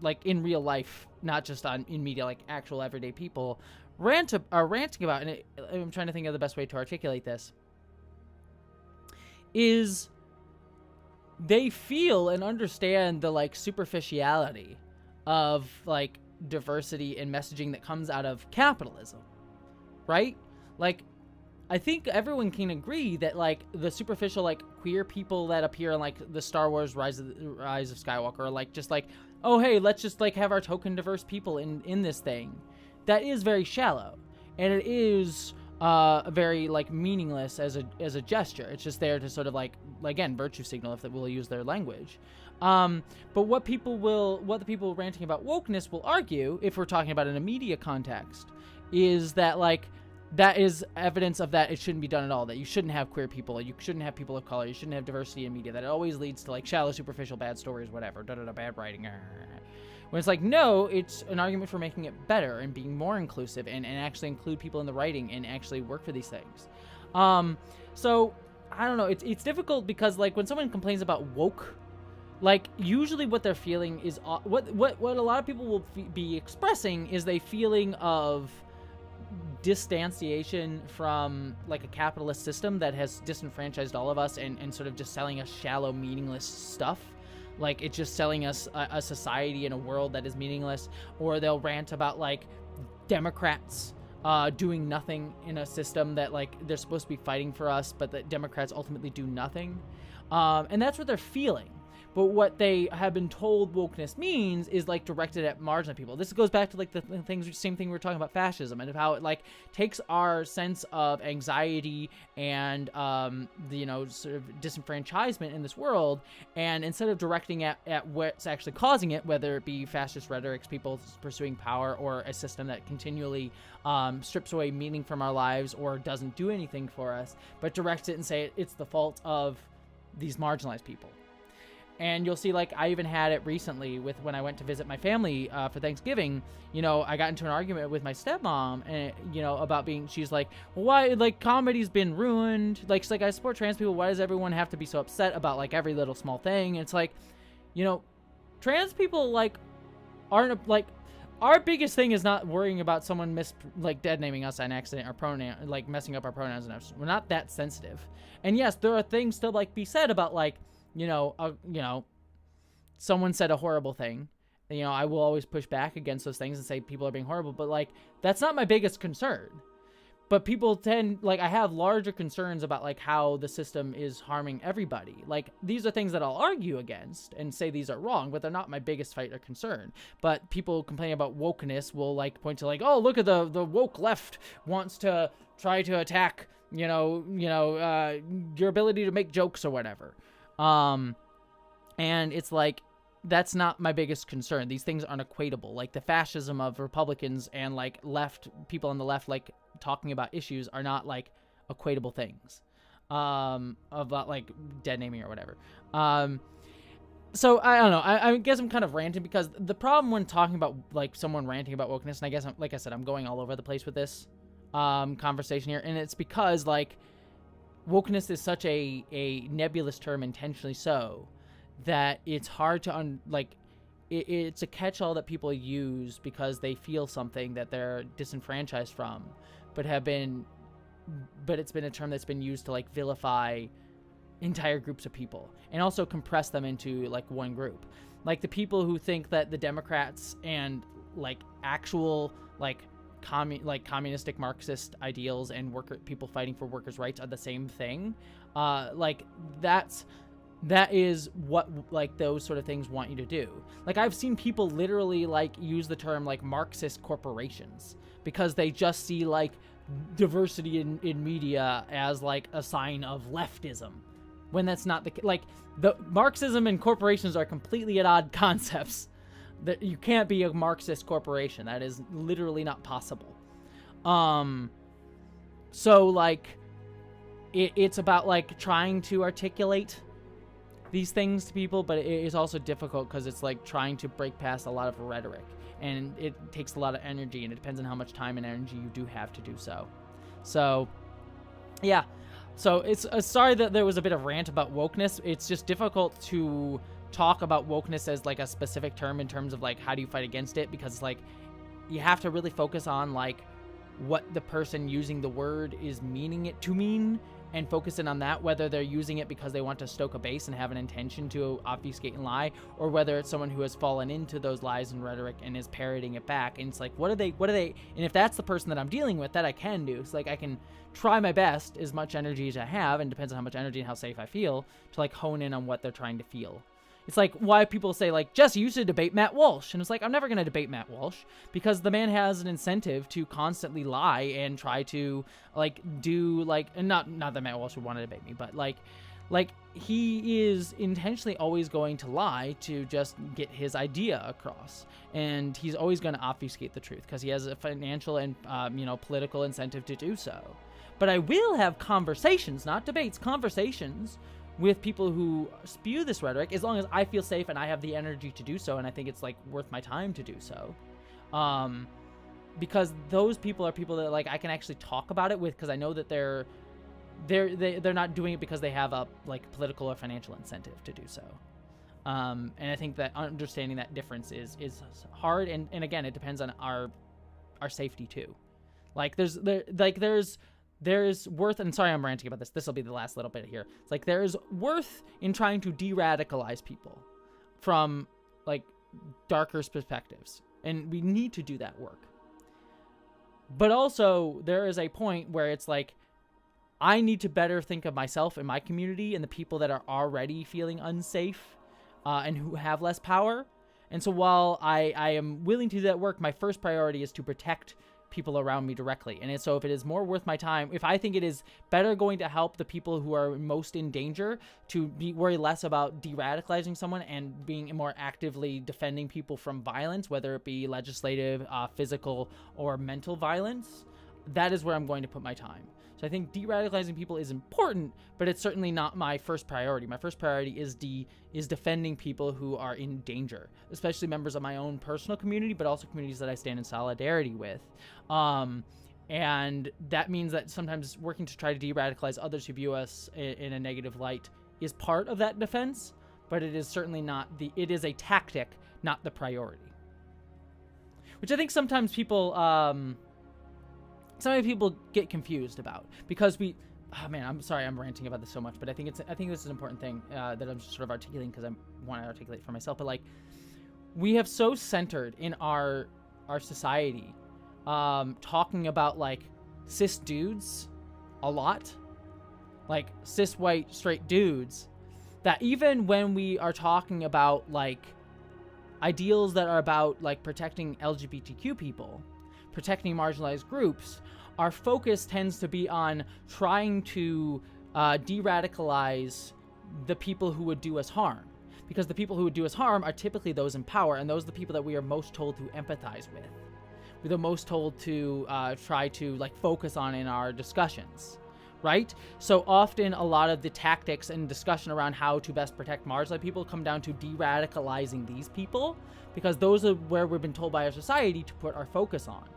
like in real life, not just in media, like actual everyday people, are ranting about, and I'm trying to think of the best way to articulate this, is they feel and understand the, like, superficiality of, like, diversity and messaging that comes out of capitalism, right? Like, I think everyone can agree that, like, the superficial, like, queer people that appear in, like, the Star Wars Rise of Skywalker are, like, just like, oh, hey, let's just, like, have our token diverse people in this thing. That is very shallow. And it is very, like, meaningless as a gesture. It's just there to sort of, like, again, virtue signal if they will use their language. But what the people ranting about wokeness will argue, if we're talking about in a media context, is that, like, that is evidence of that it shouldn't be done at all, that you shouldn't have queer people, you shouldn't have people of color, you shouldn't have diversity in media, that it always leads to, like, shallow, superficial, bad stories, whatever, bad writing. When it's like, no, it's an argument for making it better and being more inclusive and actually include people in the writing and actually work for these things. So, I don't know, it's difficult because, like, when someone complains about woke, like, usually what they're feeling is, what a lot of people will be expressing is they feeling of distanciation from, like, a capitalist system that has disenfranchised all of us and sort of just selling us shallow, meaningless stuff. Like, it's just selling us a society and a world that is meaningless. Or they'll rant about, like, Democrats doing nothing in a system that, like, they're supposed to be fighting for us, but that Democrats ultimately do nothing. And that's what they're feeling. But what they have been told wokeness means is, like, directed at marginal people. This goes back to, like, the same thing we were talking about fascism, and of how it, like, takes our sense of anxiety and, you know, sort of disenfranchisement in this world, and instead of directing at what's actually causing it, whether it be fascist rhetorics, people pursuing power, or a system that continually strips away meaning from our lives or doesn't do anything for us, but directs it and say it's the fault of these marginalized people. And you'll see, like, I even had it recently with when I went to visit my family for Thanksgiving. You know, I got into an argument with my stepmom, and, you know, about she's like, well, why, like, comedy's been ruined. Like, she's like, I support trans people. Why does everyone have to be so upset about, like, every little small thing? And it's like, you know, trans people, like, aren't, like, our biggest thing is not worrying about someone dead naming us on accident or like, messing up our pronouns and everything. We're not that sensitive. And yes, there are things to, like, be said about, like, you know, someone said a horrible thing. You know, I will always push back against those things and say people are being horrible, but, like, that's not my biggest concern. But people tend, like, I have larger concerns about, like, how the system is harming everybody. Like, these are things that I'll argue against and say these are wrong, but they're not my biggest fight or concern. But people complaining about wokeness will, like, point to, like, oh, look at the woke left wants to try to attack, your ability to make jokes or whatever. And it's like, that's not my biggest concern. These things aren't equatable. Like, the fascism of Republicans and, like, people on the left, like, talking about issues are not, like, equatable things. About, like, dead naming or whatever. So, I don't know. I guess I'm kind of ranting because the problem when talking about, like, someone ranting about wokeness, and I guess, like I said, I'm going all over the place with this conversation here, and it's because, like, wokeness is such a nebulous term, intentionally so, that it's hard to it's a catch-all that people use because they feel something that they're disenfranchised from, but it's been a term that's been used to, like, vilify entire groups of people and also compress them into, like, one group. Like, the people who think that the Democrats and, like, actual, like, communistic Marxist ideals and people fighting for workers' rights are the same thing. That is what, like, those sort of things want you to do. Like, I've seen people literally, like, use the term, like, Marxist corporations because they just see, like, diversity in media as, like, a sign of leftism, when that's not the Marxism and corporations are completely at odd concepts. That you can't be a Marxist corporation. That is literally not possible. So, like, it's about, like, trying to articulate these things to people, but it is also difficult because it's, like, trying to break past a lot of rhetoric, and it takes a lot of energy, and it depends on how much time and energy you do have to do so. So, yeah. So it's sorry that there was a bit of rant about wokeness. It's just difficult to talk about wokeness as, like, a specific term in terms of, like, how do you fight against it, because, like, you have to really focus on, like, what the person using the word is meaning it to mean, and focusing on that, whether they're using it because they want to stoke a base and have an intention to obfuscate and lie, or whether it's someone who has fallen into those lies and rhetoric and is parroting it back. And it's like, what are they, and if that's the person that I'm dealing with, that I can do. It's like, I can try my best, as much energy as I have, and depends on how much energy and how safe I feel, to, like, hone in on what they're trying to feel. It's like why people say, like, Jesse, you should debate Matt Walsh. And it's like, I'm never going to debate Matt Walsh because the man has an incentive to constantly lie and try to, like, do, like, and not that Matt Walsh would want to debate me, but, like he is intentionally always going to lie to just get his idea across. And he's always going to obfuscate the truth because he has a financial and, political incentive to do so. But I will have conversations, not debates, conversations with people who spew this rhetoric, as long as I feel safe and I have the energy to do so, and I think it's, like, worth my time to do so. Because those people are people that, like, I can actually talk about it with, because I know that they're not doing it because they have a, like, political or financial incentive to do so. And I think that understanding that difference is hard, and again, it depends on our safety too. Like, there's worth, and sorry I'm ranting about this will be the last little bit here. It's like, there's worth in trying to de-radicalize people from, like, darker perspectives, and we need to do that work. But also, there is a point where it's like, I need to better think of myself and my community and the people that are already feeling unsafe and who have less power. And so while I am willing to do that work, my first priority is to protect people around me directly. And so if it is more worth my time, if I think it is better going to help the people who are most in danger to worry less about de-radicalizing someone and being more actively defending people from violence, whether it be legislative, physical, or mental violence, that is where I'm going to put my time. So I think de-radicalizing people is important, but it's certainly not my first priority. My first priority is defending people who are in danger, especially members of my own personal community, but also communities that I stand in solidarity with. And that means that sometimes working to try to de-radicalize others who view us in a negative light is part of that defense, but it is certainly not it is a tactic, not the priority. Which I think sometimes people, get confused about, because I'm sorry I'm ranting about this so much, but I think this is an important thing that I'm sort of articulating because I want to articulate for myself. But, like, we have so centered in our society talking about, like, cis dudes a lot, like cis white straight dudes, that even when we are talking about like ideals that are about like protecting LGBTQ people, protecting marginalized groups, our focus tends to be on trying to de-radicalize the people who would do us harm. Because the people who would do us harm are typically those in power, and those are the people that we are most told to empathize with. We're the most told to try to like focus on in our discussions, right? So often a lot of the tactics and discussion around how to best protect marginalized people come down to de-radicalizing these people, because those are where we've been told by our society to put our focus on.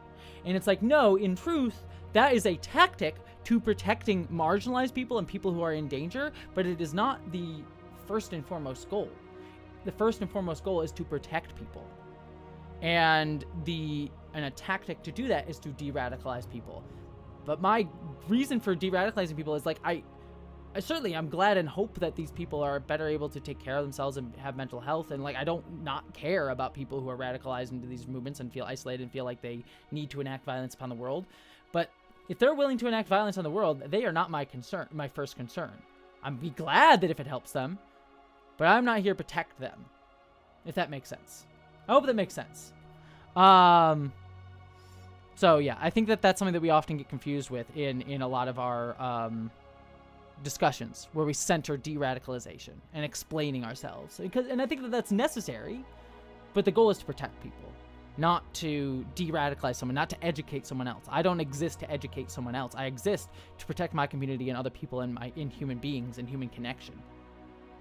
And it's like, no, in truth, that is a tactic to protecting marginalized people and people who are in danger, but it is not the first and foremost goal. The first and foremost goal is to protect people. And a tactic to do that is to de-radicalize people. But my reason for de-radicalizing people is like, I certainly I'm glad and hope that these people are better able to take care of themselves and have mental health. And like, I don't not care about people who are radicalized into these movements and feel isolated and feel like they need to enact violence upon the world. But if they're willing to enact violence on the world, they are not my first concern. I'm be glad that if it helps them, but I'm not here to protect them, if that makes sense. I hope that makes sense. So yeah, I think that that's something that we often get confused with in a lot of our discussions, where we center de-radicalization and explaining ourselves. And I think that that's necessary, but the goal is to protect people, not to de-radicalize someone, not to educate someone else. I don't exist to educate someone else. I exist to protect my community and other people in human beings and human connection.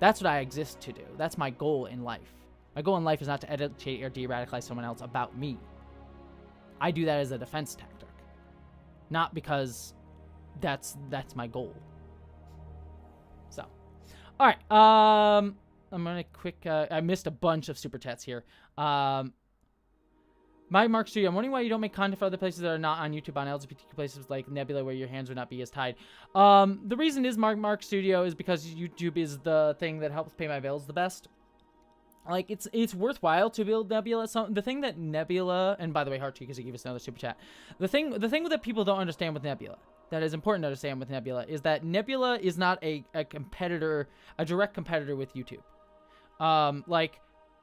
That's what I exist to do. That's my goal in life. My goal in life is not to educate or de-radicalize someone else about me. I do that as a defense tactic, not because that's my goal. So, all right. I'm gonna I missed a bunch of super chats here. My Mark Studio, I'm wondering why you don't make content for other places that are not on YouTube, on LGBTQ places like Nebula, where your hands would not be as tied. The reason is Mark Studio is because YouTube is the thing that helps pay my bills the best. Like, it's worthwhile to build Nebula. So the thing that Nebula, and by the way, Heart because he gave us another super chat. The thing that people don't understand with Nebula, that is important to understand with Nebula, is that Nebula is not a competitor, a direct competitor with YouTube. Like,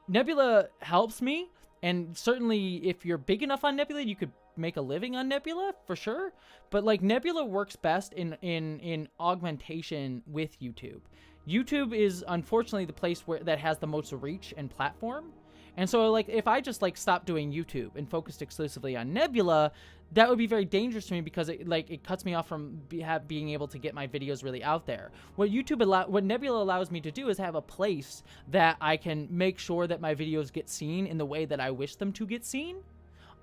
Nebula helps me. And certainly, if you're big enough on Nebula, you could make a living on Nebula, for sure. But, like, Nebula works best in augmentation with YouTube. YouTube is, unfortunately, the place that has the most reach and platform. And so, like, if I just, like, stopped doing YouTube and focused exclusively on Nebula, that would be very dangerous to me, because it cuts me off from being able to get my videos really out there. What Nebula allows me to do is have a place that I can make sure that my videos get seen in the way that I wish them to get seen.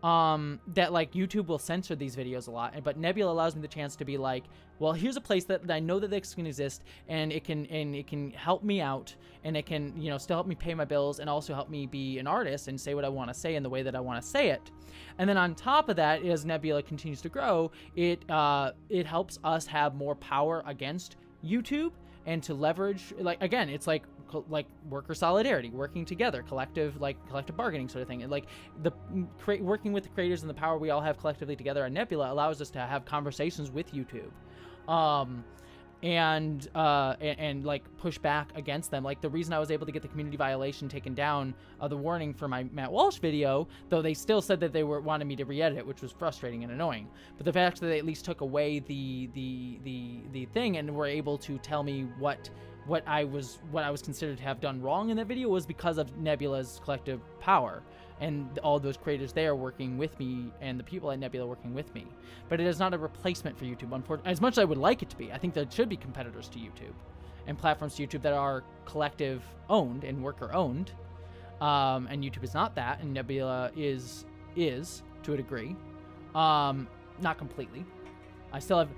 That, like, YouTube will censor these videos a lot, but Nebula allows me the chance to be like, well, here's a place that I know that this can exist, and it can help me out, and it can, you know, still help me pay my bills, and also help me be an artist and say what I want to say in the way that I want to say it. And then on top of that, as Nebula continues to grow, it helps us have more power against YouTube, and to leverage, like, again, it's like worker solidarity, working together, collective bargaining sort of thing. And like working with the creators and the power we all have collectively together on Nebula allows us to have conversations with YouTube, and like push back against them. Like, the reason I was able to get the community violation taken down, the warning for my Matt Walsh video, though they still said that they wanted me to re-edit it, which was frustrating and annoying. But the fact that they at least took away the thing and were able to tell me what I was considered to have done wrong in that video was because of Nebula's collective power and all those creators there working with me and the people at Nebula working with me. But it is not a replacement for YouTube, unfortunately. As much as I would like it to be, I think there should be competitors to YouTube and platforms to YouTube that are collective owned and worker owned. And YouTube is not that, and Nebula is to a degree, not completely. I still have,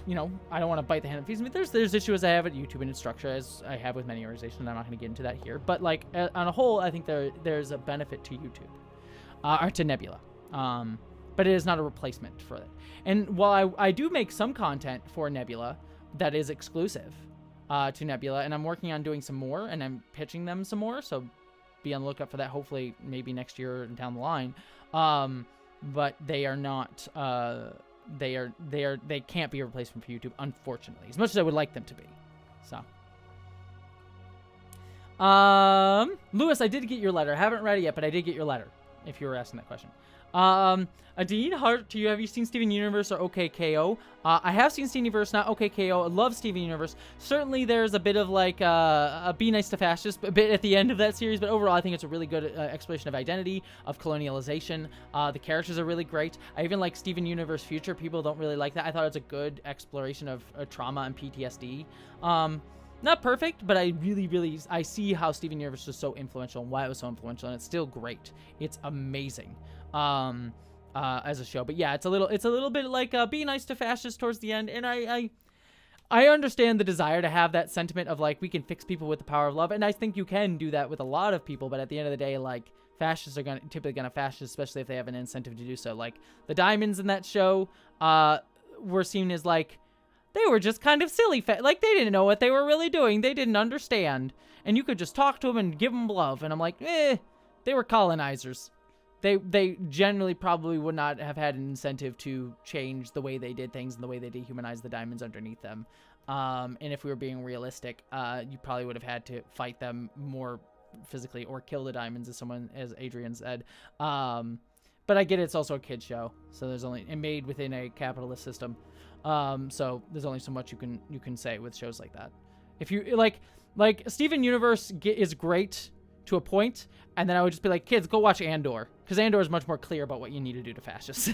you know, I don't want to bite the hand that feeds me. There's issues I have at YouTube and its structure, as I have with many organizations, and I'm not going to get into that here. But, like, on a whole, I think there's a benefit to YouTube, or to Nebula. But it is not a replacement for it. And while I do make some content for Nebula that is exclusive to Nebula, and I'm working on doing some more, and I'm pitching them some more, so be on the lookout for that, hopefully maybe next year down the line. But they are not they can't be a replacement for YouTube, unfortunately, as much as I would like them to be. So, Lewis, I did get your letter. I haven't read it yet, but I did get your letter, if you were asking that question. Adine Hart, have you seen Steven Universe or OKKO? I have seen Steven Universe, not OKKO. I love Steven Universe. Certainly there's a bit of like a Be Nice to Fascist a bit at the end of that series, but overall I think it's a really good exploration of identity, of colonialization. The characters are really great. I even like Steven Universe Future. People don't really like that. I thought it's a good exploration of trauma and PTSD. Not perfect, but I really I see how Steven Universe was so influential and why it was so influential, and it's still great. It's amazing. As a show, but yeah, it's a little bit like Be Nice to Fascists towards the end, and I understand the desire to have that sentiment of like we can fix people with the power of love, and I think you can do that with a lot of people, but at the end of the day, like fascists are typically gonna fascist, especially if they have an incentive to do so. Like the diamonds in that show were seen as like they were just kind of silly, like they didn't know what they were really doing, they didn't understand, and you could just talk to them and give them love, and I'm like, they were colonizers. They generally probably would not have had an incentive to change the way they did things and the way they dehumanized the diamonds underneath them. And if we were being realistic, you probably would have had to fight them more physically or kill the diamonds, as Adrian said. But I get it, it's also a kid's show, so there's only made within a capitalist system. So there's only so much you can say with shows like that. If you like Steven Universe is great to a point, and then I would just be like, kids, go watch Andor, because Andor is much more clear about what you need to do to fascists.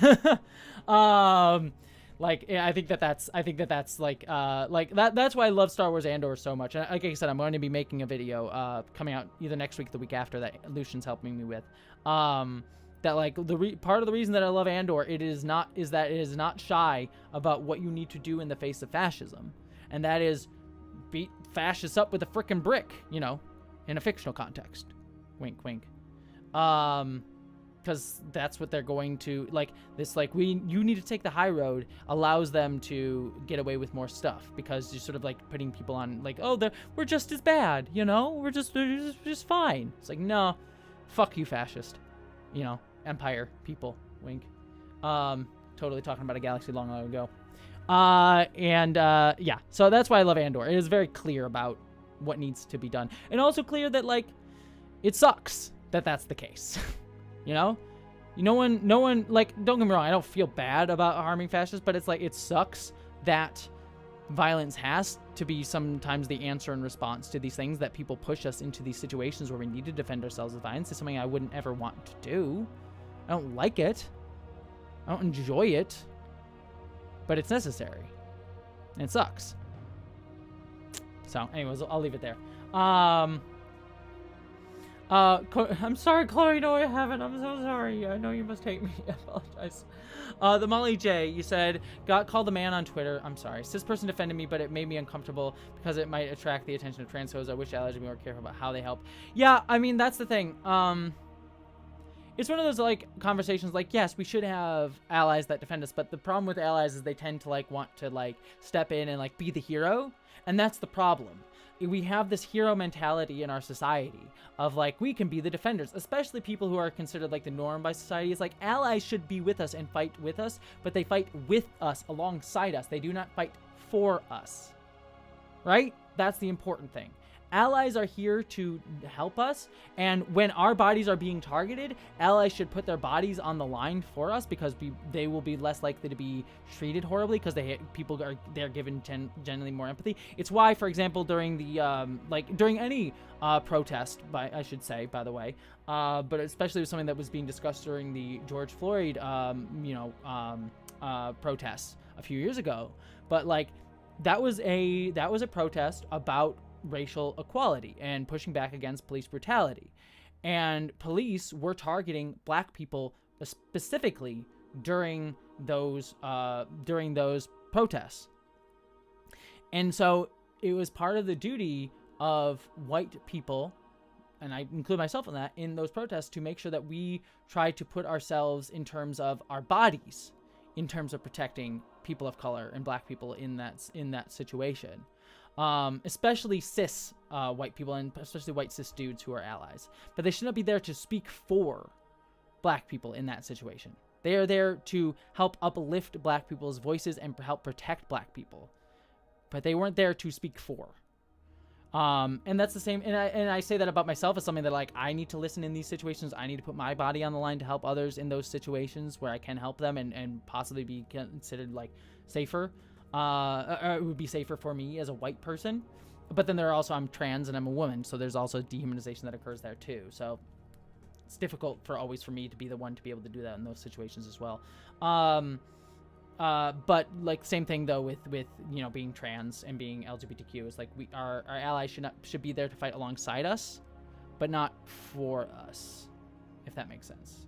I think that's like that's why I love Star Wars Andor so much. And like I said, I'm going to be making a video coming out either next week or the week after that Lucian's helping me with. That like part of the reason that I love Andor, is that it is not shy about what you need to do in the face of fascism, and that is beat fascists up with a frickin' brick, in a fictional context. Wink, wink. Because that's what they're going to, like, this, like, you need to take the high road allows them to get away with more stuff, because you're sort of, like, putting people on, like, oh, we're just as bad, we're just fine. It's like, no, fuck you, fascist. Empire, people, wink. Totally talking about a galaxy long ago. Yeah, so that's why I love Andor. It is very clear about what needs to be done, and also clear that, like, it sucks that that's the case. No one, like, don't get me wrong, I don't feel bad about harming fascists, but it's like, it sucks that violence has to be sometimes the answer and response to these things, that people push us into these situations where we need to defend ourselves with violence. It's something I wouldn't ever want to do. I don't like it. I don't enjoy it, but it's necessary, and it sucks. So anyways, I'll leave it there. I'm sorry, Chloe. No, I haven't. I'm so sorry. I know you must hate me. I apologize. The Molly J, you said, got called a man on Twitter. I'm sorry. Cis person defended me, but it made me uncomfortable because it might attract the attention of trans hoes. I wish allies would be more careful about how they help. Yeah, I mean, that's the thing. It's one of those, like, conversations, like, yes, we should have allies that defend us, but the problem with allies is they tend to, like, want to, like, step in and, like, be the hero, and that's the problem. We have this hero mentality in our society of, like, we can be the defenders, especially people who are considered, like, the norm by society. It's like, allies should be with us and fight with us, but they fight with us, alongside us. They do not fight for us, right? That's the important thing. Allies are here to help us, and when our bodies are being targeted, allies should put their bodies on the line for us, because they will be less likely to be treated horribly, because they're given generally more empathy. It's why, for example, during the during any protest, I should say, by the way, but especially with something that was being discussed during the George Floyd protests a few years ago, but like that was a protest about racial equality and pushing back against police brutality, and police were targeting black people specifically during those protests. And so it was part of the duty of white people, and I include myself in that, in those protests, to make sure that we try to put ourselves in terms of our bodies, in terms of protecting people of color and black people in that situation. Especially cis white people, and especially white cis dudes who are allies. But they should not be there to speak for black people in that situation. They are there to help uplift black people's voices and help protect black people. But they weren't there to speak for. And that's the same. And I say that about myself as something that, like, I need to listen in these situations. I need to put my body on the line to help others in those situations where I can help them and possibly be considered, like, safer. It would be safer for me as a white person. But then I'm trans and I'm a woman. So there's also dehumanization that occurs there too. So it's difficult for me to be the one to be able to do that in those situations as well. But like same thing though with you know, being trans and being LGBTQ is like our allies should be there to fight alongside us, but not for us, if that makes sense.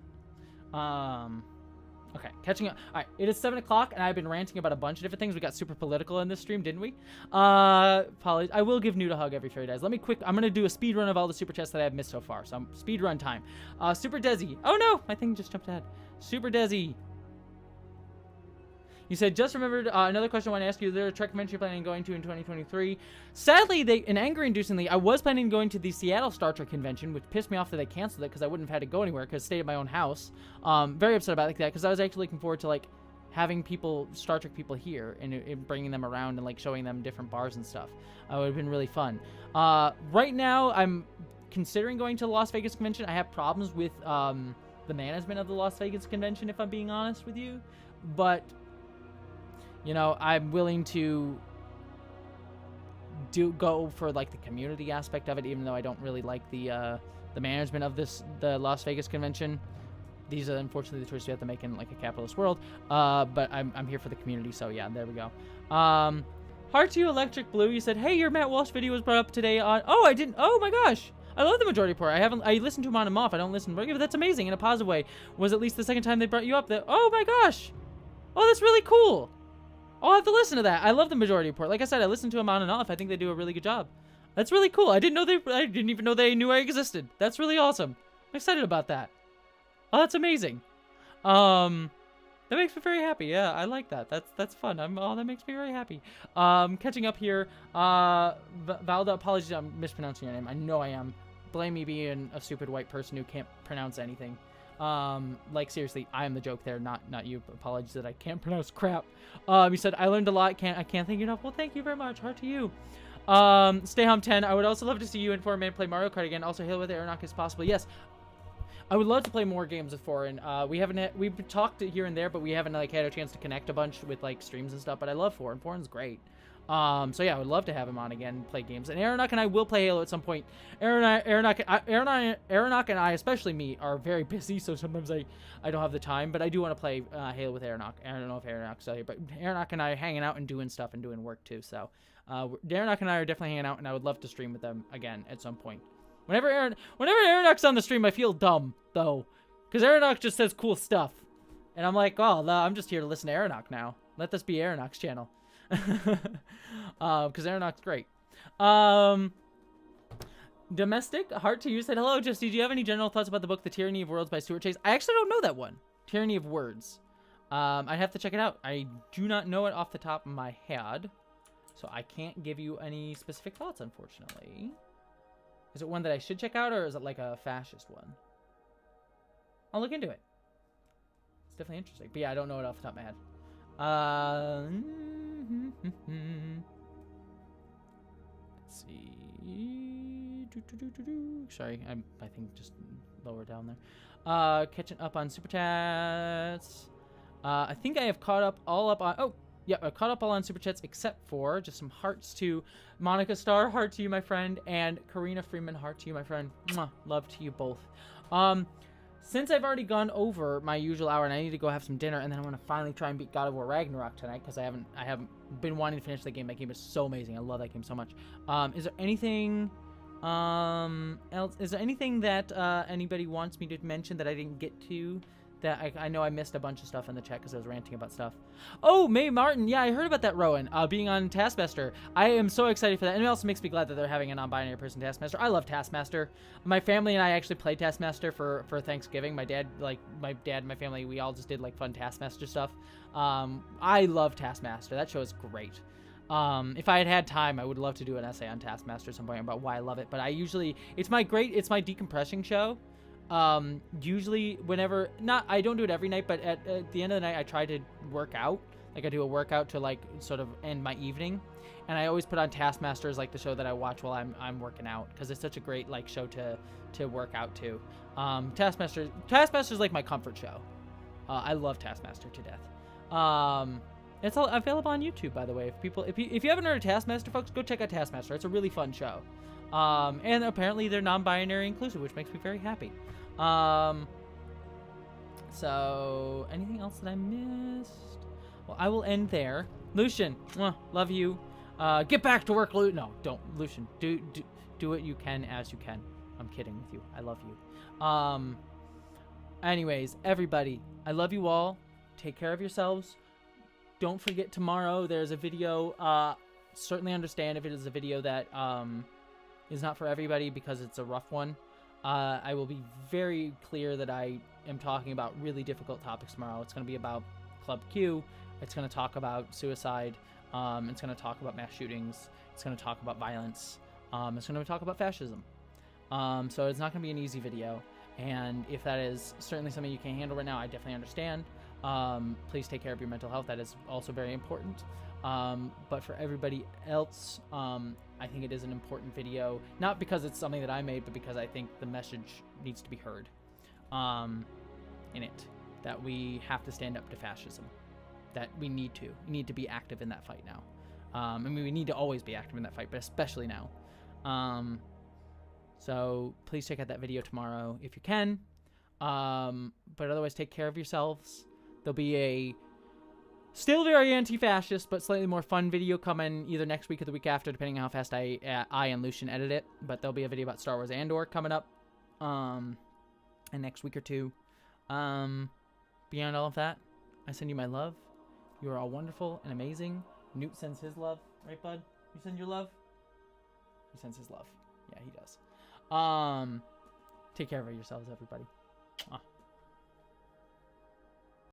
Okay, catching up. All right, it is 7 o'clock, and I've been ranting about a bunch of different things. We got super political in this stream, didn't we? Apologies. I will give Newt a hug every Fairy Dies. I'm going to do a speed run of all the super chats that I've missed so far. So speed run time. Super Desi. Oh, no, my thing just jumped ahead. Super Desi. You said, just remembered another question I want to ask you. Is there a Trek convention you're planning on going to in 2023? Sadly, and anger-inducingly, I was planning on going to the Seattle Star Trek convention, which pissed me off that they canceled it because I wouldn't have had to go anywhere because I stayed at my own house. Very upset about that because I was actually looking forward to, like, having Star Trek people here and bringing them around and, like, showing them different bars and stuff. It would have been really fun. Right now, I'm considering going to the Las Vegas convention. I have problems with the management of the Las Vegas convention, if I'm being honest with you. But... you know, I'm willing to go for, like, the community aspect of it, even though I don't really like the management of the Las Vegas convention. These are unfortunately the choices we have to make in, like, a capitalist world. But I'm here for the community, so yeah, there we go. Heart to you, Electric Blue. You said, hey, your Matt Walsh video was brought up today on. Oh, I didn't. Oh my gosh. I love the Majority Report. I listened to him on and off. I don't listen regularly, but that's amazing in a positive way. Was at least the second time they brought you up. Oh my gosh. Oh, that's really cool. I'll have to listen to that. I love the Majority Report. Like I said, I listened to them on and off. I think they do a really good job. That's really cool. I didn't even know they knew I existed. That's really awesome. I'm excited about that. Oh, that's amazing. That makes me very happy. Yeah, I like that. That's fun. That makes me very happy. Catching up here. Valda, apologies, I'm mispronouncing your name. I know I am. Blame me being a stupid white person who can't pronounce anything. Like seriously, I am the joke there, not you. Apologies that I can't pronounce crap. You said I learned a lot. I can't thank you enough. Well, thank you very much. Heart to you. Stay home 10. I would also love to see you and Foreign Man play Mario Kart again. Also, Halo with Aeronaut is possible. Yes, I would love to play more games with Foreign. We've talked here and there, but we haven't like had a chance to connect a bunch with like streams and stuff. But I love Foreign. Foreign's great. So yeah, I would love to have him on again and play games. And Aeronaut and I will play Halo at some point. Aeronaut and I, especially me, are very busy, so sometimes I don't have the time. But I do want to play Halo with Aeronaut. I don't know if Aeronaut's out here, but Aeronaut and I are hanging out and doing stuff and doing work too. So Aeronaut and I are definitely hanging out, and I would love to stream with them again at some point. Whenever Aeronaut's on the stream, I feel dumb though, because Aeronaut just says cool stuff, and I'm like, oh, I'm just here to listen to Aeronaut now. Let this be Aeronaut's channel. Because Aeronaut's great. Domestic Heart to you said, hello, Jessie. Do you have any general thoughts about the book The Tyranny of Words by Stuart Chase? I actually don't know that one. Tyranny of Words. I'd have to check it out. I do not know it off the top of my head, so I can't give you any specific thoughts, unfortunately. Is it one that I should check out, or is it like a fascist one? I'll look into it. It's definitely interesting. But yeah, I don't know it off the top of my head. Let's see. Sorry, I think just lower down there. Catching up on super chats. I think I have caught up all up on. Oh, yeah, I caught up all on super chats except for just some hearts to Monica Star, heart to you, my friend, and Karina Freeman, heart to you, my friend. Mwah, love to you both. Since I've already gone over my usual hour and I need to go have some dinner, and then I want to finally try and beat God of War Ragnarok tonight because I haven't been wanting to finish the game. That game is so amazing. I love that game so much. Is there anything else? Is there anything that anybody wants me to mention that I didn't get to? That I know I missed a bunch of stuff in the chat because I was ranting about stuff. Oh, Mae Martin. Yeah, I heard about that, Rowan, being on Taskmaster. I am so excited for that. And it also makes me glad that they're having a non-binary person Taskmaster. I love Taskmaster. My family and I actually played Taskmaster for Thanksgiving. My dad and my family, we all just did like fun Taskmaster stuff. I love Taskmaster. That show is great. If I had time, I would love to do an essay on Taskmaster at some point about why I love it. But it's my decompression show. Usually whenever, not, I don't do it every night, but at the end of the night, I try to work out. Like I do a workout to like sort of end my evening. And I always put on Taskmaster as like the show that I watch while I'm working out, because it's such a great like show to work out to. Taskmaster's like my comfort show. I love Taskmaster to death. It's all available on YouTube, by the way. If you haven't heard of Taskmaster, folks, go check out Taskmaster. It's a really fun show. And apparently they're non-binary inclusive, which makes me very happy. So anything else that I missed? Well, I will end there. Lucian, love you. Get back to work, No, don't, Lucian. Do what you can as you can. I'm kidding with you. I love you. Anyways, everybody, I love you all. Take care of yourselves. Don't forget, tomorrow there's a video. Certainly understand if it is a video that is not for everybody, because it's a rough one. I will be very clear that I am talking about really difficult topics tomorrow. It's going to be about Club Q. It's going to talk about suicide. It's going to talk about mass shootings. It's going to talk about violence. It's going to talk about fascism. So it's not going to be an easy video. And if that is certainly something you can't handle right now, I definitely understand. Please take care of your mental health. That is also very important. But for everybody else, I think it is an important video, not because it's something that I made, but because I think the message needs to be heard in it, that we have to stand up to fascism, that we need to be active in that fight now. I mean, we need to always be active in that fight, but especially now. So please check out that video tomorrow if you can. But otherwise, take care of yourselves. There'll be a still very anti-fascist, but slightly more fun video coming either next week or the week after, depending on how fast I and Lucian edit it. But there'll be a video about Star Wars Andor coming up in next week or two. Beyond all of that, I send you my love. You are all wonderful and amazing. Newt sends his love. Right, bud? You send your love? He sends his love. Yeah, he does. Take care of yourselves, everybody.